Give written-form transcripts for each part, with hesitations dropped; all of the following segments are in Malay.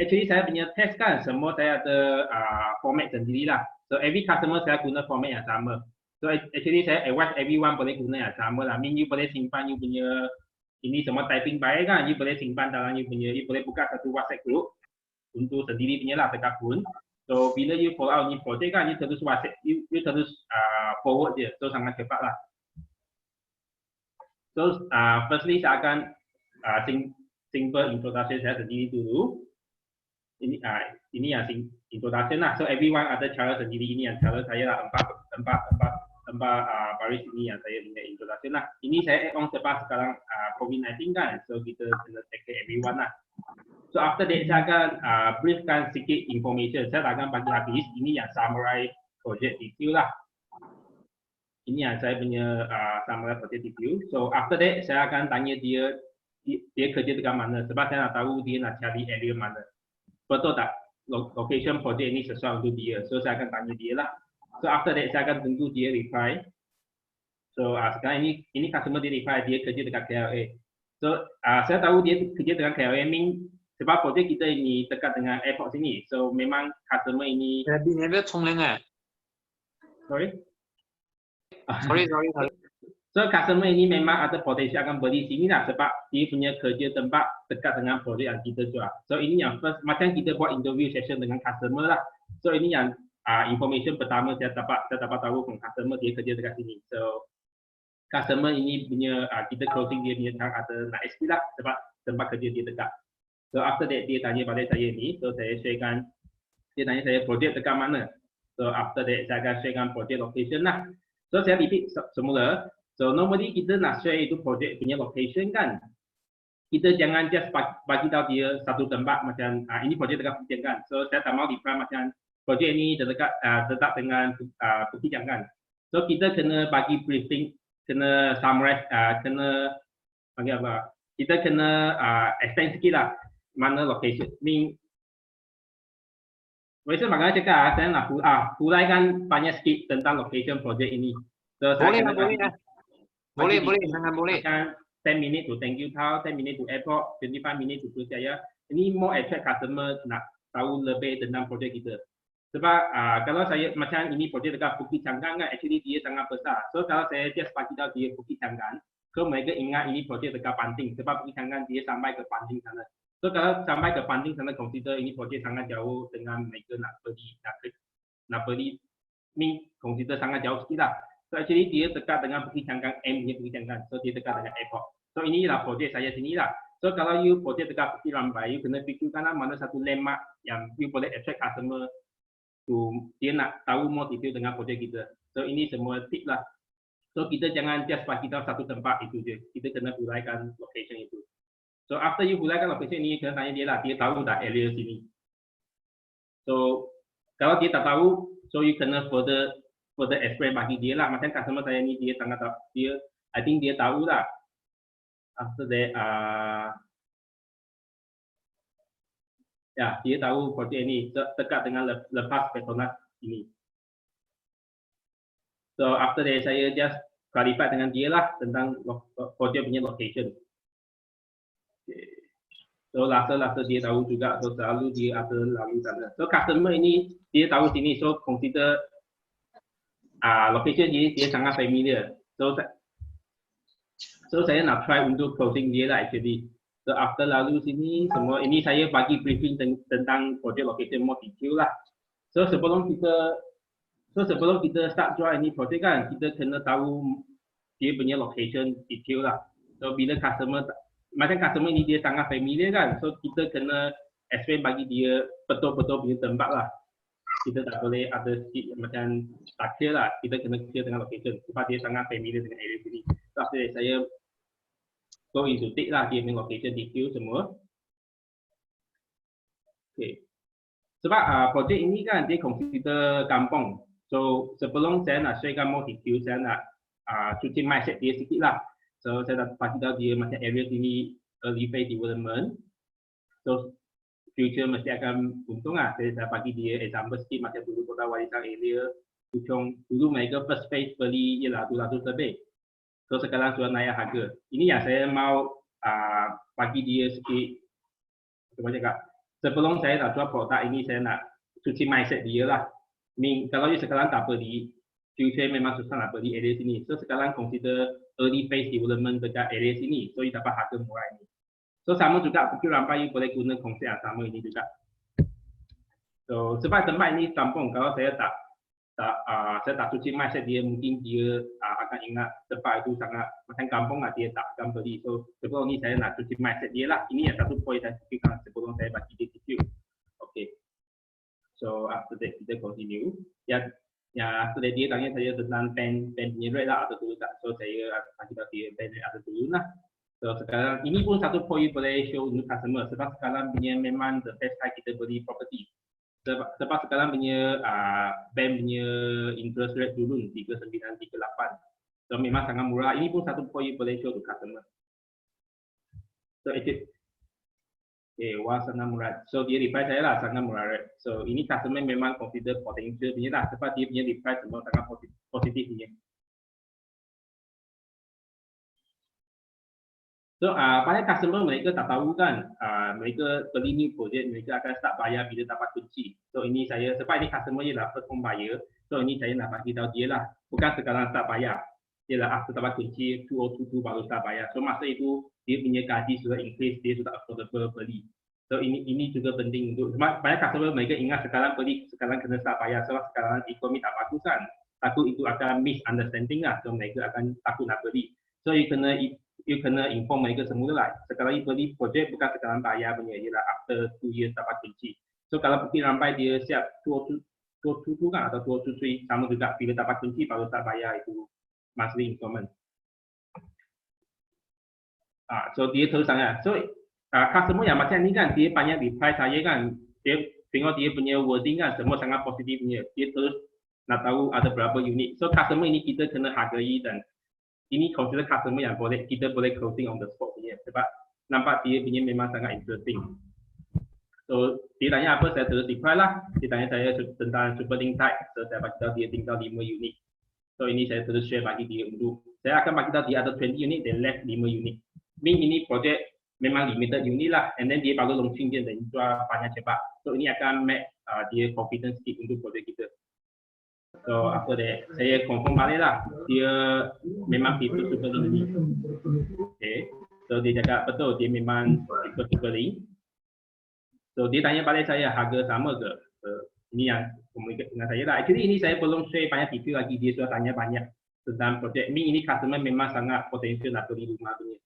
actually saya punya test kan, semua saya ada format sendiri lah. So every customer saya guna format yang sama. So actually saya advise everyone boleh guna yang sama lah. You boleh simpan you punya ini semua typing baik kan, you boleh simpan dalam you punya, you boleh buka satu WhatsApp group untuk sendiri punya lah tergabung. So bila you follow out ni project kan, you terus WhatsApp, you terus forward je, so sangat cepat lah. So firstly saya akan simple introduction saya sendiri dulu. Ini yang introduction lah. So everyone ada cara sendiri, ini yang cara saya lah, empat baris ini yang saya punya introduction lah. Ini saya add on sebab sekarang COVID-19 kan, so kita kena take care everyone lah. So after that saya akan briefkan sikit information. Saya tak akan bagi habis. Ini yang summarize project detail lah. Ini yang saya punya summarize project detail. So after that saya akan tanya dia kerja dekat mana. Sebab saya nak tahu dia nak cari area mana. Betul tak? Location project ini sesuai untuk dia. So saya akan tanya dia lah. So after that saya akan tunggu dia reply. So sekarang ini customer dia reply dia kerja dekat KLA. So saya tahu dia kerja dekat KLA sebab projek kita ini dekat dengan airport sini. So memang customer ini. Sorry. So customer ini memang ada potensi akan beli sini lah sebab dia punya kerja tempat dekat dengan projek yang kita jual. So ini yang first, macam kita buat interview session dengan customer lah. So ini yang information pertama saya dapat tahu from customer dia kerja dekat sini. So customer ini punya kita closing dia punya ada nak SP lah sebab tempat kerja dia dekat. So after that dia tanya pada saya ni, so saya sharekan, dia tanya saya projek dekat mana. So after that saya akan sharekan projek location lah. So saya repeat semula. So normally kita nak share itu projek punya location kan. Kita jangan just bagi tahu dia satu tempat macam ini projek dekat Putian kan. So saya tak mau reply macam projek ini terdekat tetap dengan Putian kan. So kita kena bagi briefing, kena summarize, kena panggil apa? Kita kena extend sikit lah mana location. Biasa makanya cakap saya nak huraikan banyak sikit tentang location projek ini. So boleh, sangat boleh. 10 minit to Thank You Town, 10 minit to airport, 25 minit to Putrajaya. Ini more attract customer nak tahu lebih tentang projek kita. Sebab kalau saya macam ini projek dekat Bukit Canggan kan, actually dia sangat besar. So kalau saya just bagi tahu dia Bukit Canggan, so mereka ingat ini projek dekat Panting. Sebab Bukit Canggan dia sampai ke Panting sana. So kalau sampai ke Panting sana, consider ini projek sangat jauh dengan mereka nak pergi, ni consider sangat jauh sikit lah. So actually dia dekat dengan Bukit Canggan, punya Bukit Canggan. So dia dekat dengan airport. So inilah projek saya sini lah. So kalau you projek dekat Bukit Rambai, you kena fikirkan lah mana satu landmark yang you boleh attract customer tu, dia nak tahu more detail dengan projek kita. So ini semua tip lah. So kita jangan just bagi tahu satu tempat itu je. Kita kena huraikan location itu. So after you huraikan location ini, kena tanya dia lah, dia tahu tak area sini. So kalau dia tak tahu, so you kena further explain bagi dia lah. Macam customer saya ni dia sangat tahu, I think dia tahu lah. After that, ya dia tahu projek ini dekat dengan lepas Petronas ini. So after that saya just clarify dengan dia lah tentang projek punya location. Okay. So last dia tahu juga, so selalu dia ada lalu sana. So customer ini dia tahu sini, so consider location dia sangat familiar. So saya nak try untuk closing dia lah actually. So after lalu sini semua ini saya bagi briefing tentang project location more detail lah. So sebelum kita start jual ini project kan, kita kena tahu dia punya location detail lah. So bila customer ini dia sangat familiar kan, so kita kena explain bagi dia betul-betul punya tempat lah. Kita tak boleh ada sikit macam tak clear lah. Kita kena clear dengan location sebab dia sangat familiar dengan area sini. So after that, saya go into take lah dia punya location detail semua. Okay. Sebab projek ini kan dia consider kampung. So sebelum saya nak sharekan more detail, saya nak cuci mindset dia sikit lah. So saya nak bagi tahu dia macam area sini early phase development. So future mesti akan untung lah. Saya bagi dia example sikit macam dulu kota warisan area Puchong. Dulu mereka first phase beli ialah 200 lebih. So sekarang sudah naik harga. Ini yang saya mau bagi dia sikit, macam cakap, sebelum saya nak jual produk ini, saya nak cuci mindset dia lah. Kalau sekarang tak beli, future memang susah nak beli area sini. So sekarang consider early phase development dekat area sini. So you dapat harga murah ini. So sama juga Bukit Rampai, you boleh guna konsep yang sama ini juga. So sebab tempat ini kampung, kalau saya tak cuci mindset dia, mungkin dia akan ingat tempat itu sangat macam kampung lah, dia tak akan beli. So sebelum ni saya nak cuci mindset dia lah. Ini yang satu point saya fikirkan sebelum saya bagi dia review. Okay. So after that kita continue. Ya after that dia tanya saya tentang pen punya rate lah atau dulu tak. So saya bagi tahu dia pen rate atau dulu lah. So sekarang ini pun satu point boleh show untuk customer sebab sekarang punya memang the best time kita beli property. Sebab sekarang punya bank punya interest rate turun 3938. So memang sangat murah. Ini pun satu point boleh show to customer. So wah sangat murah. So dia reply saya lah sangat murah rate. So ini customer memang consider potential punya lah sebab dia punya reply semua sangat positif punya. So banyak customer mereka tak tahu kan, mereka beli new project, mereka akan start bayar bila dapat kunci. So ini saya, sebab ini customer ialah first home buyer, so ini saya nak bagi tahu dia lah, bukan sekarang start bayar, dia lah after dapat kunci 2022 baru start bayar. So masa itu dia punya gaji sudah increase, dia sudah affordable beli. So ini juga penting untuk, sebab banyak customer mereka ingat sekarang beli, sekarang kena start bayar, sebab sekarang ekonomi tak bagus kan, takut itu akan misunderstanding lah, so mereka akan takut nak beli. So you kena inform mereka semula lah. Sekarang you beli projek bukan sekarang bayar punya, ialah after 2 years dapat kunci. So kalau Bukit Rampai dia siap 222 kan atau 223 sama juga, bila dapat kunci baru start bayar itu monthly installment. So dia terus sangat. So customer yang macam ni kan, dia banyak reply saya kan, dia tengok dia punya wording kan semua sangat positifnya. Dia terus nak tahu ada berapa unit. So customer ini kita kena hargai dan ini consider customer yang kita boleh closing on the spot punya sebab nampak dia punya memang sangat interesting. So dia tanya apa, saya terus reply lah. Dia tanya saya tentang Superlink type, so saya bagi tahu dia tinggal 5 unit. So ini saya terus share bagi dia untuk, saya akan bagi tahu dia ada 20 unit dan left 5 unit. Ini project memang limited unit lah, and then dia baru launching dia dan jual banyak cepat. So ini akan make dia confidence sikit untuk project kita. So after that, saya confirm balik lah, dia memang people Superlink ni. Okay, so dia cakap betul, dia memang people Superlink. So dia tanya balik saya harga sama ke? Ini yang komunikasi dengan saya lah. Actually ini saya belum share banyak detail lagi, dia sudah tanya banyak tentang projek. Ini customer memang sangat potensial nak beli rumah punya.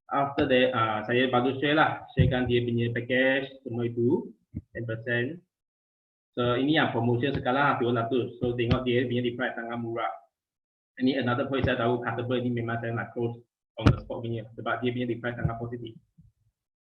After that, saya baru share lah, sharekan dia punya package semua itu 10%. So ini yang promotion sekarang 200. So tengok dia punya price sangat murah. Ini another point saya tahu customer ini memang saya nak close on the spot punya sebab dia punya price sangat positif.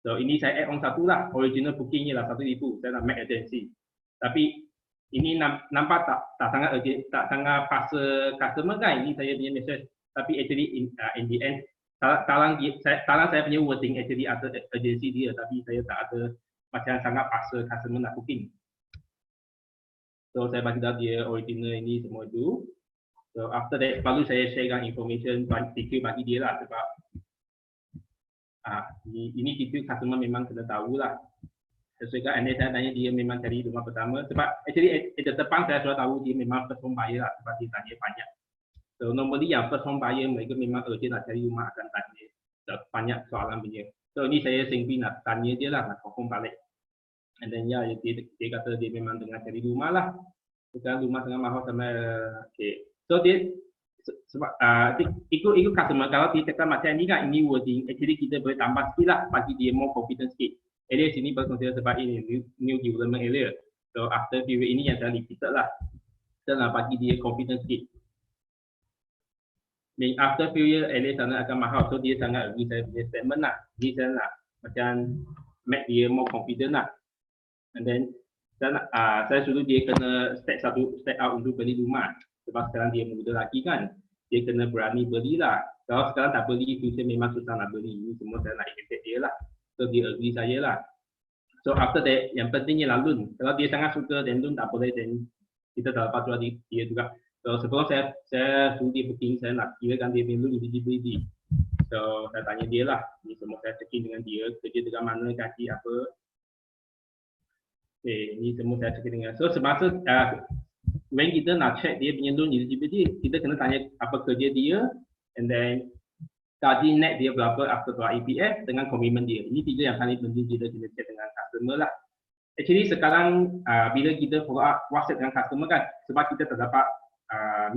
So ini saya add on satu lah, original booking ni lah 1,000. Saya nak make agency. Tapi ini nampak tak sangat urgent, tak sangat paksa customer kan. Ini saya punya message. Tapi actually in the end talang saya punya wording actually ada agency dia, tapi saya tak ada macam sangat paksa customer nak booking. So saya bagi tahu dia original ini semua itu. So after that baru saya sharekan information detail bagi dia lah sebab ini detail customer memang kena tahu lah. Sesuai and saya tanya dia memang cari rumah pertama sebab actually di depan saya sudah tahu dia memang first home buyer lah sebab dia tanya banyak. So normally yang first home buyer mereka memang urgent nak cari rumah akan tanya banyak soalan punya. So ini saya sendiri nak tanya dia lah, nak confirm balik. And then dia kata dia memang tengah cari rumah lah. Sekarang rumah tengah mahal sama. Okay. So dia sebab ikut customer, kalau dia cakap macam ni kan, ini wording actually kita boleh tambah sikit lah bagi dia more confidence sikit. Area sini berkonsider sebab ini new development area. So after period ini yang saya repeated lah, kita nak bagi dia confidence sikit. After period area sana akan mahal, so dia sangat agree saya punya statement lah. Jadi saya nak macam make dia more confident lah. And then saya suruh dia kena step out untuk beli rumah sebab sekarang dia muda lagi kan, dia kena berani beli lah. Kalau sekarang tak beli, future memang susah nak beli. Ini semua saya nak educate dia lah. So dia agree saya lah. So after that, yang pentingnya lah loan. Kalau dia sangat suka dan loan tak boleh, then kita tak dapat jual dia juga. So sebelum saya suruh dia booking, saya nak kirakan dia punya loan eligibility. So saya tanya dia lah, ni semua saya check dengan dia, kerja dekat mana, gaji apa. Okay, ni semua saya check dengan. So semasa when kita nak check dia punya loan eligibility, kita kena tanya apa kerja dia, and then gaji net dia berapa after keluar EPF dengan komitmen dia. Ini tiga yang paling penting kita kena check dengan customer lah. Actually sekarang bila kita follow up WhatsApp dengan customer kan, sebab kita tak dapat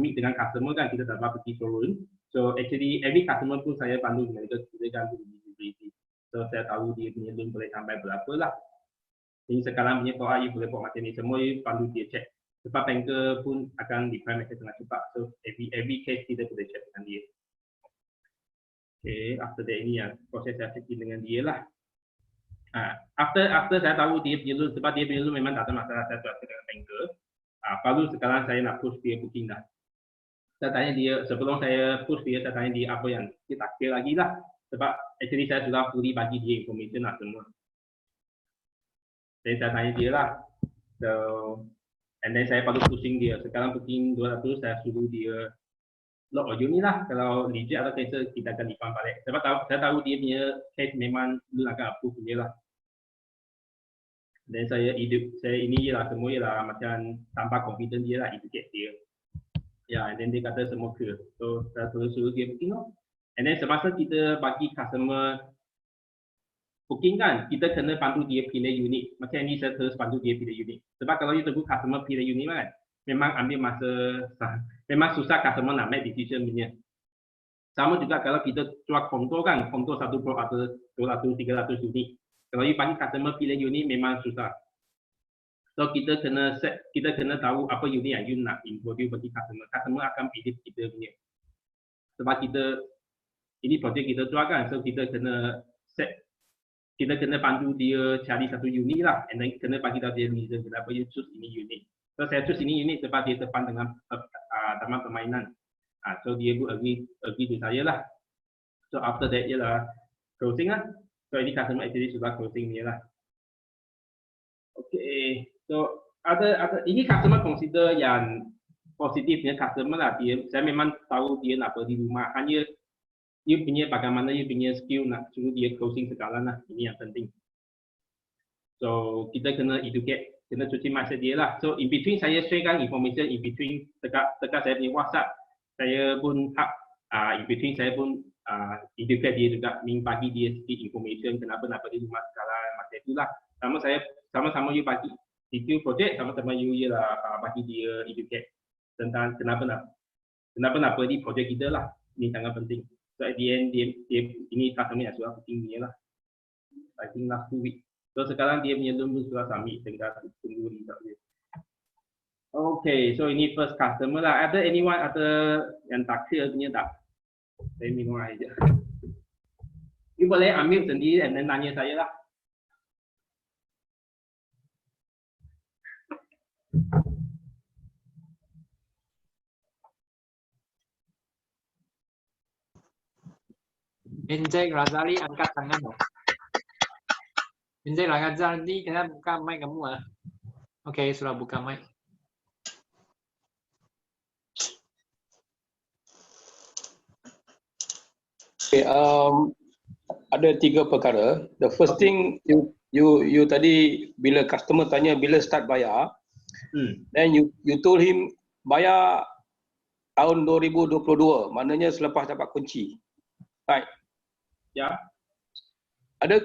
meet dengan customer kan, kita tak dapat pergi showroom. So actually every customer pun saya pandu dengan kita ganti eligibility. So saya tahu dia punya loan boleh sampai berapa lah. Jadi sekarang punya follow up you boleh buat macam ni, semua you pandu dia check. Sebab banker pun akan reply message dengan cepat. So every case kita boleh check dengan dia. Okay, after that ini yang proses saya check dengan dia lah. After saya tahu dia punya loan, sebab dia punya loan memang tak ada masalah, saya buat dengan banker. Baru sekarang saya nak push dia booking dah. Saya tanya dia, sebelum saya push dia, saya tanya dia apa yang dia tak kira lagi lah. Sebab actually saya sudah fully bagi dia information lah semua. Jadi saya tanya dia lah. So, and then saya baru pushing dia. Sekarang booking 200, saya suruh dia log audio ni lah. Kalau reject atau cancel, kita akan refund balik. Sebab saya tahu dia punya case memang belum akan approve dia lah. Dan saya ini lah, semua lah macam tanpa confident dia lah, educate dia. Ya, and then dia kata semua clear. So, saya suruh dia booking lah. And then semasa kita bagi customer booking kan, kita kena pandu dia pilih unit. Macam ni saya terus pandu dia pilih unit. Sebab kalau you tunggu customer pilih unit kan, memang ambil masa, memang susah customer nak make decision punya. Sama juga kalau kita jual kontor kan, kontor satu pro atau 200, 300 unit. Kalau you bagi customer pilih unit memang susah. So kita kena tahu apa unit yang you nak introduce bagi customer. Customer akan pilih kita punya. Sebab ini projek kita jual kan, so kita kena pandu dia cari satu unit lah, and then kena bagi tahu dia reason kenapa you choose ini unit. So saya choose ini unit sebab dia depan dengan taman permainan. So dia pun agree to saya lah. So after that ialah closing lah. So ini customer actually sudah closing ni lah. Okay, so ini customer consider yang positifnya customer lah. Saya memang tahu dia nak pergi rumah, hanya you punya bagaimana you punya skill nak suruh dia closing sekarang lah, ini yang penting. So kita kena educate, kena cuci masa dia lah. So in between saya sharekan information in between dekat saya punya WhatsApp, saya pun in between saya pun educate dia juga, bagi dia sedikit information kenapa nak pergi rumah sekarang macam itulah. Sama-sama you bagi detail project, sama-sama you ialah bagi dia educate tentang kenapa nak pergi project kita lah. Ini sangat penting. So at the end ini customer yang sudah booking dia lah. I think last 2 weeks. So sekarang dia punya loan sudah submit, tinggal tunggu result dia. Okay, so ini first customer lah. Ada anyone yang tak clear punya tak? Saya minum air je. You boleh ambil sendiri dan tanya saya lah. Encik Razali angkat tangan. Encik Razali, kena buka mic kamu ah. Okey, sudah buka mic. Okay, ada 3 perkara. The first thing you tadi bila customer tanya bila start bayar, then you told him bayar tahun 2022, maknanya selepas dapat kunci. Right. Ya. Ada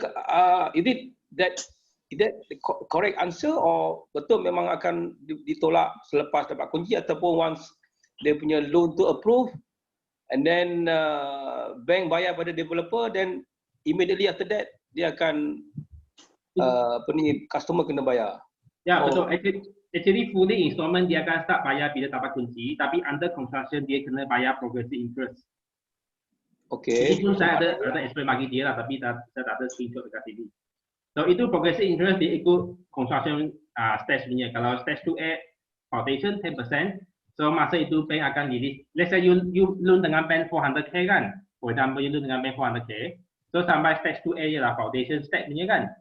is that the correct answer or betul memang akan ditolak selepas dapat kunci ataupun once dia punya loan tu approve and then bank bayar pada developer, then immediately after that dia akan customer kena bayar. Ya, betul. Actually fully installment dia akan start bayar bila dapat kunci, tapi under construction dia kena bayar progressive interest. Okay. Itu saya ada explain bagi dia lah, tapi saya tak ada screenshot dekat sini. So itu progressive interest dia ikut construction stage punya. Kalau stage 2A foundation 10%, so masa itu bank akan release. Let's say you loan dengan bank 400k kan, for example you loan dengan bank 400k, so sampai stage 2A ialah foundation stage punya kan.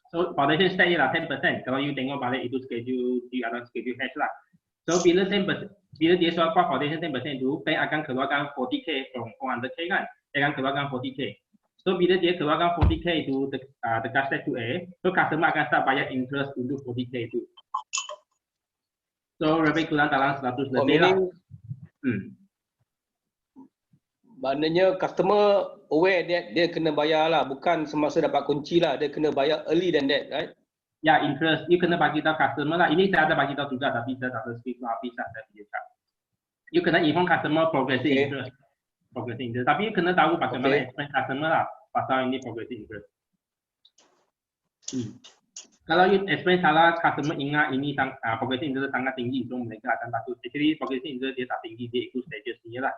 So foundation stage ialah 10%. Kalau you tengok balik itu schedule hash lah. So bila dia soal foundation 10% itu, bank akan keluarkan 40k from 400k kan. dia akan keluarkan 40k. So bila dia keluarkan 40k itu dekat step 2A, so customer akan start bayar interest untuk 40k itu. So lebih kurang dalam 100 lebih lah. Maknanya customer aware that dia kena bayar lah, bukan semasa dapat kunci lah, dia kena bayar early than that, right? Ya, interest, you kena bagi tahu customer lah. Ini saya ada bagi tahu juga, tapi saya tak ada speak lah, habis saya cakap. You kena inform customer progressive interest. Progressive interest. Tapi you kena tahu bagaimana explain customer lah pasal ini progressive interest. Kalau you explain salah, customer ingat ini progressive interest sangat tinggi, so mereka akan takut. Actually, progressive interest dia tak tinggi, dia ikut stages ni lah.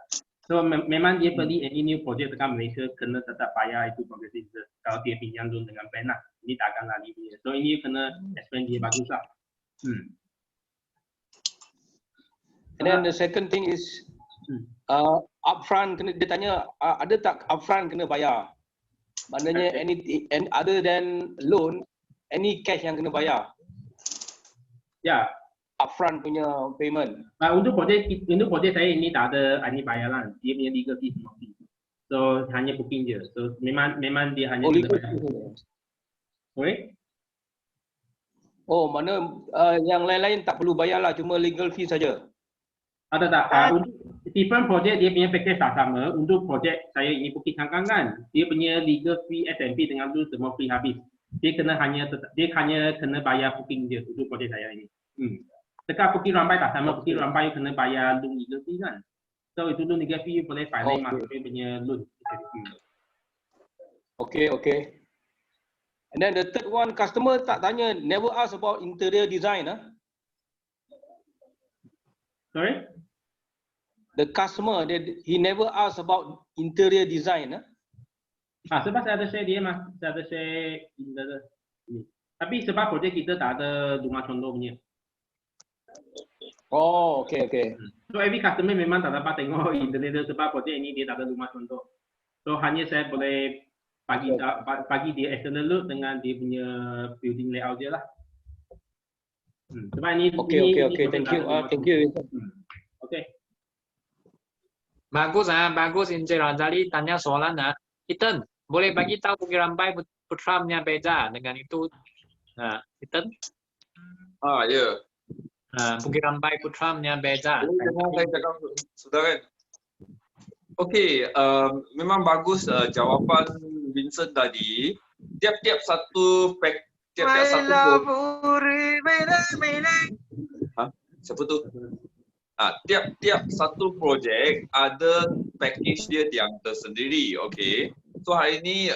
So memang dia beli any new project dekat Malaysia kena tetap bayar itu progressive interest. Kalau dia pinjam loan dengan bank lah, ini tak akan lari dia. So ini you kena explain dia bagus lah. And then the second thing is upfront, dia tanya ada tak upfront kena bayar? Maknanya any other than loan, any cash yang kena bayar? Ya. Upfront punya payment. Untuk projek saya ini tak ada ini bayaran, dia punya legal fee semua fee. So hanya booking je. So memang dia hanya kena bayar. Sorry? Oh, mana yang lain-lain tak perlu bayar lah, cuma legal fee saja. Ada tak? Untuk different project dia punya package tak sama. Untuk projek saya ini Bukit Cangkang kan, dia punya legal fee SMP dengan tu semua free habis. Dia hanya kena bayar booking je untuk projek saya ini. Dekat Bukit Rambai tak sama, Bukit Rambai kena bayar loan legal fee kan. So itu loan legal fee boleh filing masuk dia punya loan. Okay. And then the third one, customer tak tanya, never ask about interior design. Sorry? The customer, he never ask about interior design. Sebab saya ada share dia mas, saya ada share interior. Tapi sebab projek kita tak ada rumah contoh punya. Oh, okay. So every customer memang tak dapat tengok interior sebab projek ini dia tak ada rumah contoh. So hanya saya boleh bagi dia external look dengan dia punya building layout dia lah. Sebab ini Okay. Thank you. Okay. Bagus Encik Razali tanya soalan Ethan, boleh bagi tahu Bukit Rambai Putra punya beza dengan itu? Ethan? Ya. Bukit Rambai Putra punya beza. Saya cakap sudah kan. Okey, memang bagus jawapan Vincent tadi. Tiap-tiap satu siapa tu? Tiap-tiap satu projek ada package dia yang tersendiri, okey. So hari ini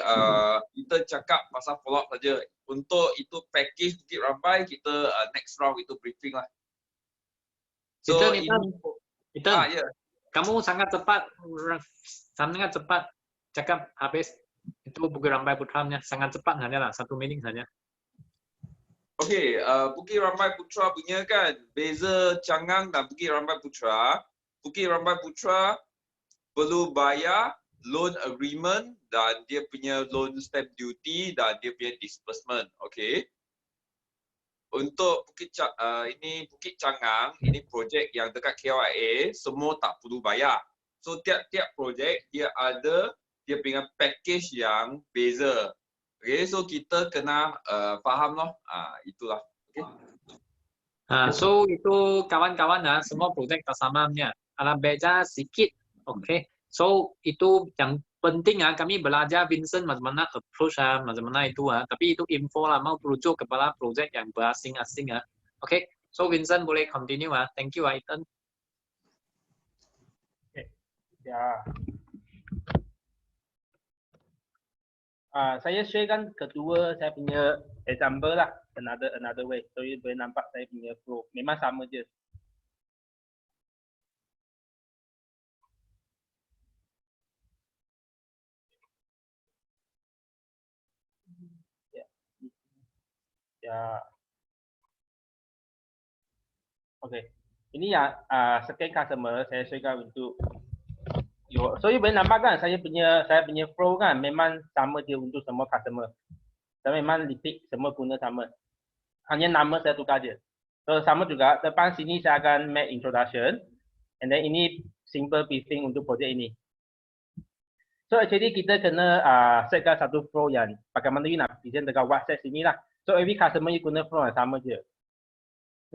kita cakap pasal follow up saja. Untuk itu package Bukit Rambai kita next round itu briefing lah. So Ethan, ya. Kamu sangat cepat cakap habis itu Bukit Rambai Putranya sangat cepat saja lah, 1 minit saja. Okey, Bukit Rambai Putra punya kan beza Changang dan Bukit Rambai Putra. Bukit Rambai Putra perlu bayar loan agreement dan dia punya loan stamp duty dan dia punya disbursement. Okey. Untuk Bukit Changang, ini projek yang dekat KLIA, semua tak perlu bayar. So tiap-tiap projek dia ada dia punya package yang beza. Okay, so kita kena faham loh. Itulah. Okay. So itu kawan-kawan semua projek tak samanya. Ada beza sedikit. Okay. So itu yang penting kami belajar Vincent macam mana approach macam mana itu tapi itu info lah, mau merujuk kepada projek yang berasing-asing Okay. So Vincent boleh continue Thank you Ethan. Okay. Ya. Saya sharekan kedua saya punya example lah, another way. So you boleh nampak saya punya flow memang sama je. Ya. Okay. Ini yang second customer saya sharekan untuk so you boleh nampak kan saya punya flow kan memang sama je untuk semua customer. Saya memang repeat semua guna sama. Hanya nama saya tukar je. So sama juga depan sini saya akan make introduction and then ini simple briefing untuk projek ini. So actually kita kena setkan satu flow yang bagaimana you nak present dekat WhatsApp sini lah. So every customer you guna flow yang sama je.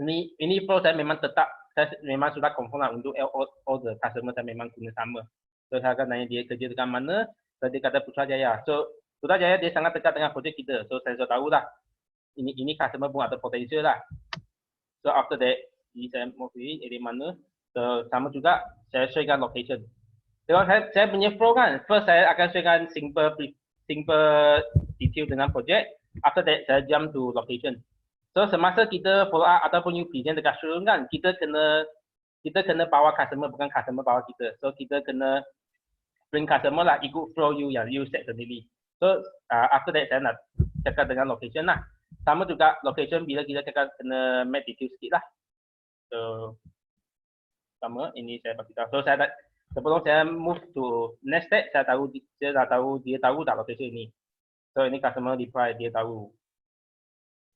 Ini flow saya memang tetap, saya memang sudah confirm lah untuk all the customer saya memang guna sama. So saya akan tanya dia kerja dekat mana, so dia kata Putrajaya. So Putrajaya dia sangat dekat dengan projek kita. So saya sudah tahu lah, ini customer pun ada potential lah. So after that, saya mau pilih area mana. So sama juga saya sharekan location. Kalau saya punya flow kan, first saya akan sharekan simple detail dengan projek. After that saya jump to location. So semasa kita follow up ataupun you present dekat showroom kan, kita kena bawa customer, bukan customer bawa kita. So kita kena bring customer lah, ikut flow you yang you set sendiri. So after that saya nak cakap dengan location lah. Sama juga location bila kita cakap kena make detail sikit lah. So sama ini saya bagi tahu. So saya sebelum saya move to next step, saya dah tahu dia tahu tak location ini. So ini customer reply dia tahu.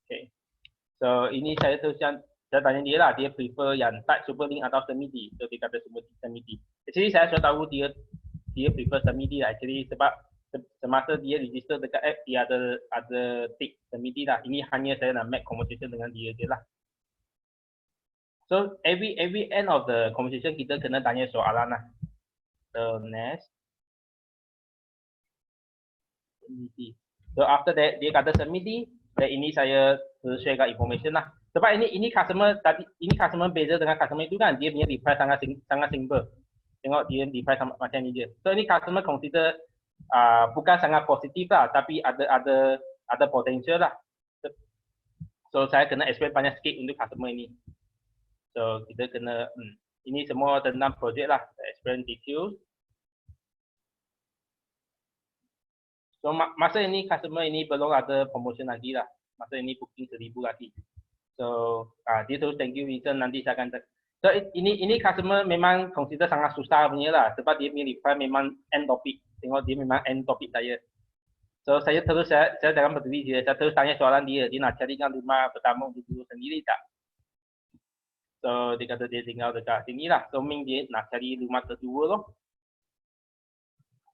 Okay. So ini saya tanya dia lah, dia prefer yang type super link atau semi-D. So dia kata semi-D. Actually saya sudah tahu dia prefer semi-D lah. Actually sebab semasa dia register dekat app, dia ada tick semi-D lah. Ini hanya saya nak make conversation dengan dia je lah. So every end of the conversation kita kena tanya soalan lah. So next. Semi-D. So after that dia kata semi-D. Dan ini saya share information lah. Sebab ini customer beza dengan customer itu kan, dia punya reply sangat simple. Tengok dia reply macam ni je. So ini customer consider bukan sangat positif lah, tapi ada potential lah. So saya kena explain banyak sikit untuk customer ini. So kita kena ini semua tentang projek lah, explain detail. So masa ini customer ini belum ada promotion lagi lah. Masa ini booking 1000 lagi. So dia terus thank you reason nanti saya akan. So ini customer memang consider sangat susah punya lah. Sebab dia punya reply memang end topic. Tengok dia memang end topic saya. So saya jangan berdiri je. Saya terus tanya soalan dia. Dia nak carikan rumah pertama untuk dulu sendiri tak? So dia kata dia tinggal dekat sini lah. So mean dia nak cari rumah kedua loh.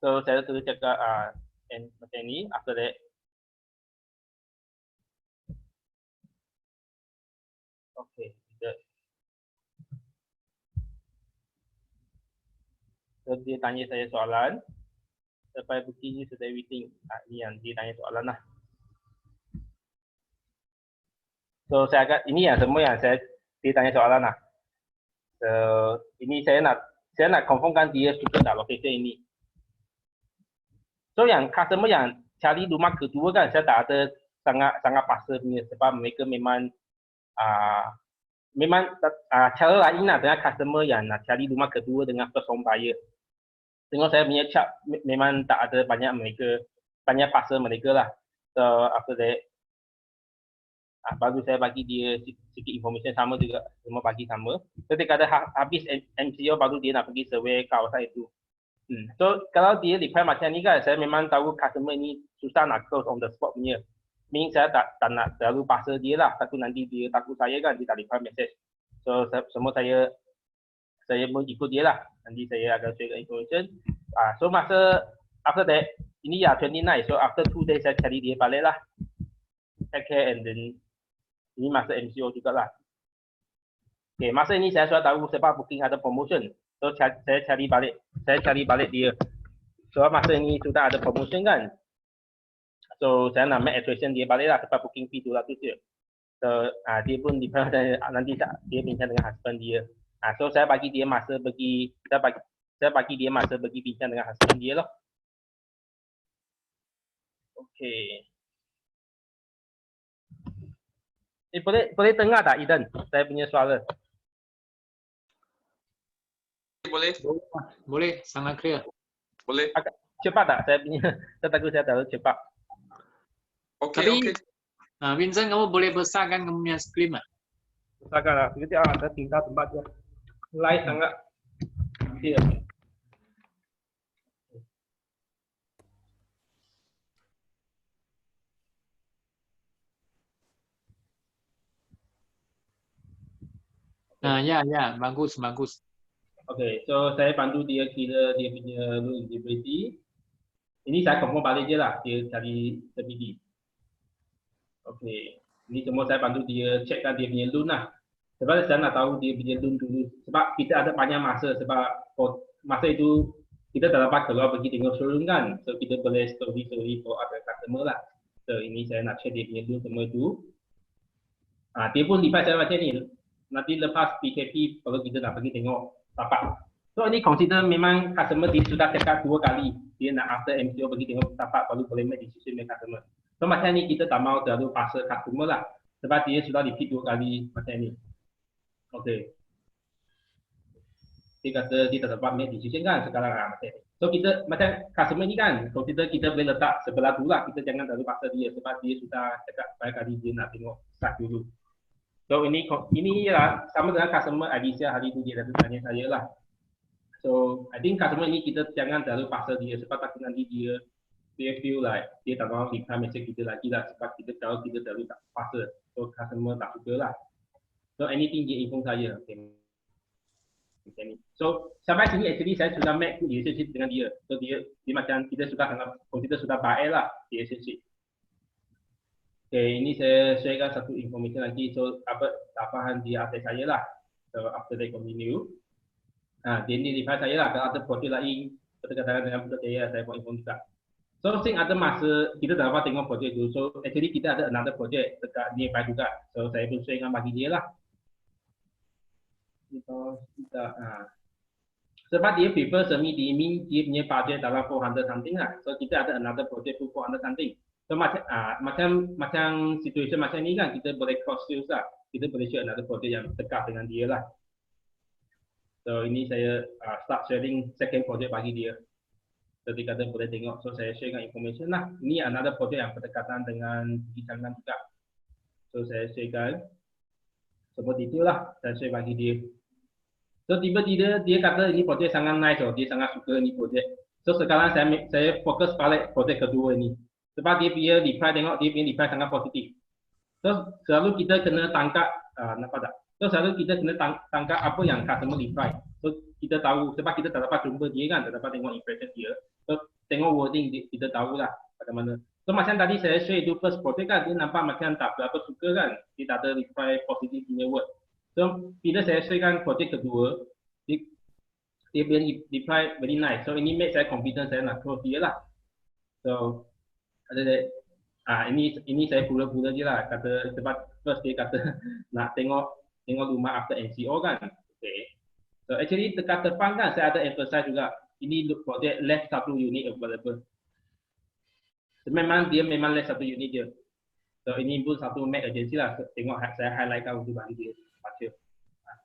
So saya terus cakap and macam ni, after that okay, so dia tanya saya soalan sampai booking sudah everything. Ni yang dia tanya soalan lah. So saya agak ini yang semua yang dia tanya soalan lah. So ini saya nak confirmkan dia suka tak location ini. So yang customer yang cari rumah kedua kan, saya tak ada sangat paksa punya sebab mereka memang cara lain lah dengan customer yang nak cari rumah kedua dengan first home buyer. Tengok saya punya chart memang tak ada banyak paksa mereka lah. So after that baru saya bagi dia sikit information sama juga, semua bagi sama. So dia kata habis MCO baru dia nak pergi survey kawasan itu. So kalau dia reply macam ni kan, saya memang tahu customer ni susah nak close on the spot punya. Meaning saya tak nak terlalu paksa dia lah. Takut nanti dia takut saya kan, dia tak reply message. So semua saya mau ikut dia lah. Nanti saya akan share information. So masa after that, ini ya 29. So after 2 days saya cari dia balik lah. Take care and then ini masa MCO juga lah. Okay, masa ini saya sudah tahu sebab booking ada promotion. So saya cari balik dia. So masa ini sudah ada promotion kan. So saya nak make attraction dia balik lah sebab booking fee 200 je. So dia pun nanti dia bincang dengan husband dia. So saya bagi dia masa pergi bincang dengan husband dia loh. Okay. Boleh dengar tak Eden? Saya punya suara. Boleh, sangat clear. Boleh. Agak cepat tak? Saya takut saya terlalu cepat. Okey. Vincent, kamu boleh besarkan kamu punya screen tak? Besarkan lah. Saya tinggal tempat je. Live sangat clear. Ya, bagus. Okay, so saya bantu dia kira dia punya loan eligibility. Ini saya confirm balik je lah, dia cari submit. Okey, ini semua saya bantu dia checkkan dia punya loan lah. Sebab saya nak tahu dia punya loan dulu. Sebab kita ada banyak masa, sebab masa itu kita tak dapat keluar pergi tengok showroom kan. So kita boleh story for other customer lah. So ini saya nak check dia punya loan semua itu. Dia pun reply saya macam ni. Nanti lepas PKP kalau kita nak pergi tengok tapak. So ini consider memang customer dia sudah cakap 2 kali. Dia nak after MCO pergi tengok tapak baru boleh make decision dengan customer. So macam ni kita tak mau terlalu paksa customer lah. Sebab dia sudah repeat 2 kali macam ni. Okay. Dia kata dia tak dapat make decision kan sekarang macam ni. So kita macam customer ni kan, consider kita boleh letak sebelah tu lah. Kita jangan terlalu paksa dia sebab dia sudah cakap banyak kali dia nak tengok start dulu. So ini lah sama dengan customer Alicia hari tu dia tanya saya lah. So I think customer ni kita jangan terlalu paksa dia sebab takut nanti dia feel like dia tak mahu reply message kita lagi lah sebab kita tahu kita terlalu tak paksa. So customer tak suka lah. So anything dia inform saya. Okay. So sampai sini actually saya sudah make relationship dengan dia. So dia macam kita sudah sangat kita sudah baik lah relationship. Okay, ini saya sharekan satu information lagi. So apa dia update saya lah. So after they continue. Dia ni reply saya lah, kalau ada projek lain berkaitan dengan projek saya buat inform juga. So since ada masa kita tak dapat tengok projek tu, so actually kita ada another projek dekat nearby juga. So saya pun share dengan bagi dia lah. Sebab dia prefer semi dimming, dia punya budget dalam 400 something lah. So kita ada another project pun 400 something. So macam situation macam ni kan, kita boleh cross sales lah. Kita boleh share another project yang dekat dengan dia lah. So ini saya start sharing second project bagi dia. So dia kata boleh tengok. So saya sharekan information lah. Ini another project yang berdekatan dengan Jangan juga. So saya sharekan semua detail lah. Saya share bagi dia. So tiba-tiba dia kata ini project sangat nice. Dia sangat suka ini project. So sekarang saya fokus balik project kedua ini. Sebab dia punya reply tengok dia punya reply sangat positif. So selalu kita kena tangkap nampak tak? So selalu kita kena tangkap apa yang customer reply. So kita tahu sebab kita tak dapat jumpa dia kan, tak dapat tengok impression dia. So tengok wording kita tahulah bagaimana. So macam tadi saya share itu first project kan, dia nampak macam tak berapa suka kan. Dia tak ada reply positif punya word. So bila saya share kan project kedua, dia punya reply very nice. So ini make saya confident saya nak close dia lah. So ada ini saya pula-pula je lah kata sebab first dia kata nak tengok rumah after MCO kan. Okay. So actually dekat depan kan saya ada emphasize juga ini project less 1 unit available. So, dia memang less 1 unit je. So ini pun satu make agency lah. Tengok saya highlight kan untuk bagi dia baca.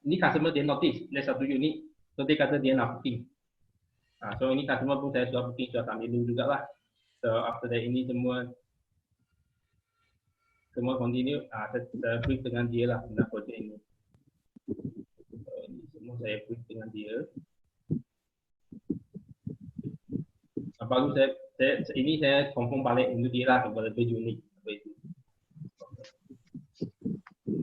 Ini customer dia notice less 1 unit. So dia kata dia nak booking. So ini customer pun saya sudah booking, sudah ambil dulu juga lah. So after that ini semua continue. Saya brief dengan dia lah tentang project ini. Ini semua saya brief dengan dia. Baru saya confirm balik untuk dia lah kepada unit.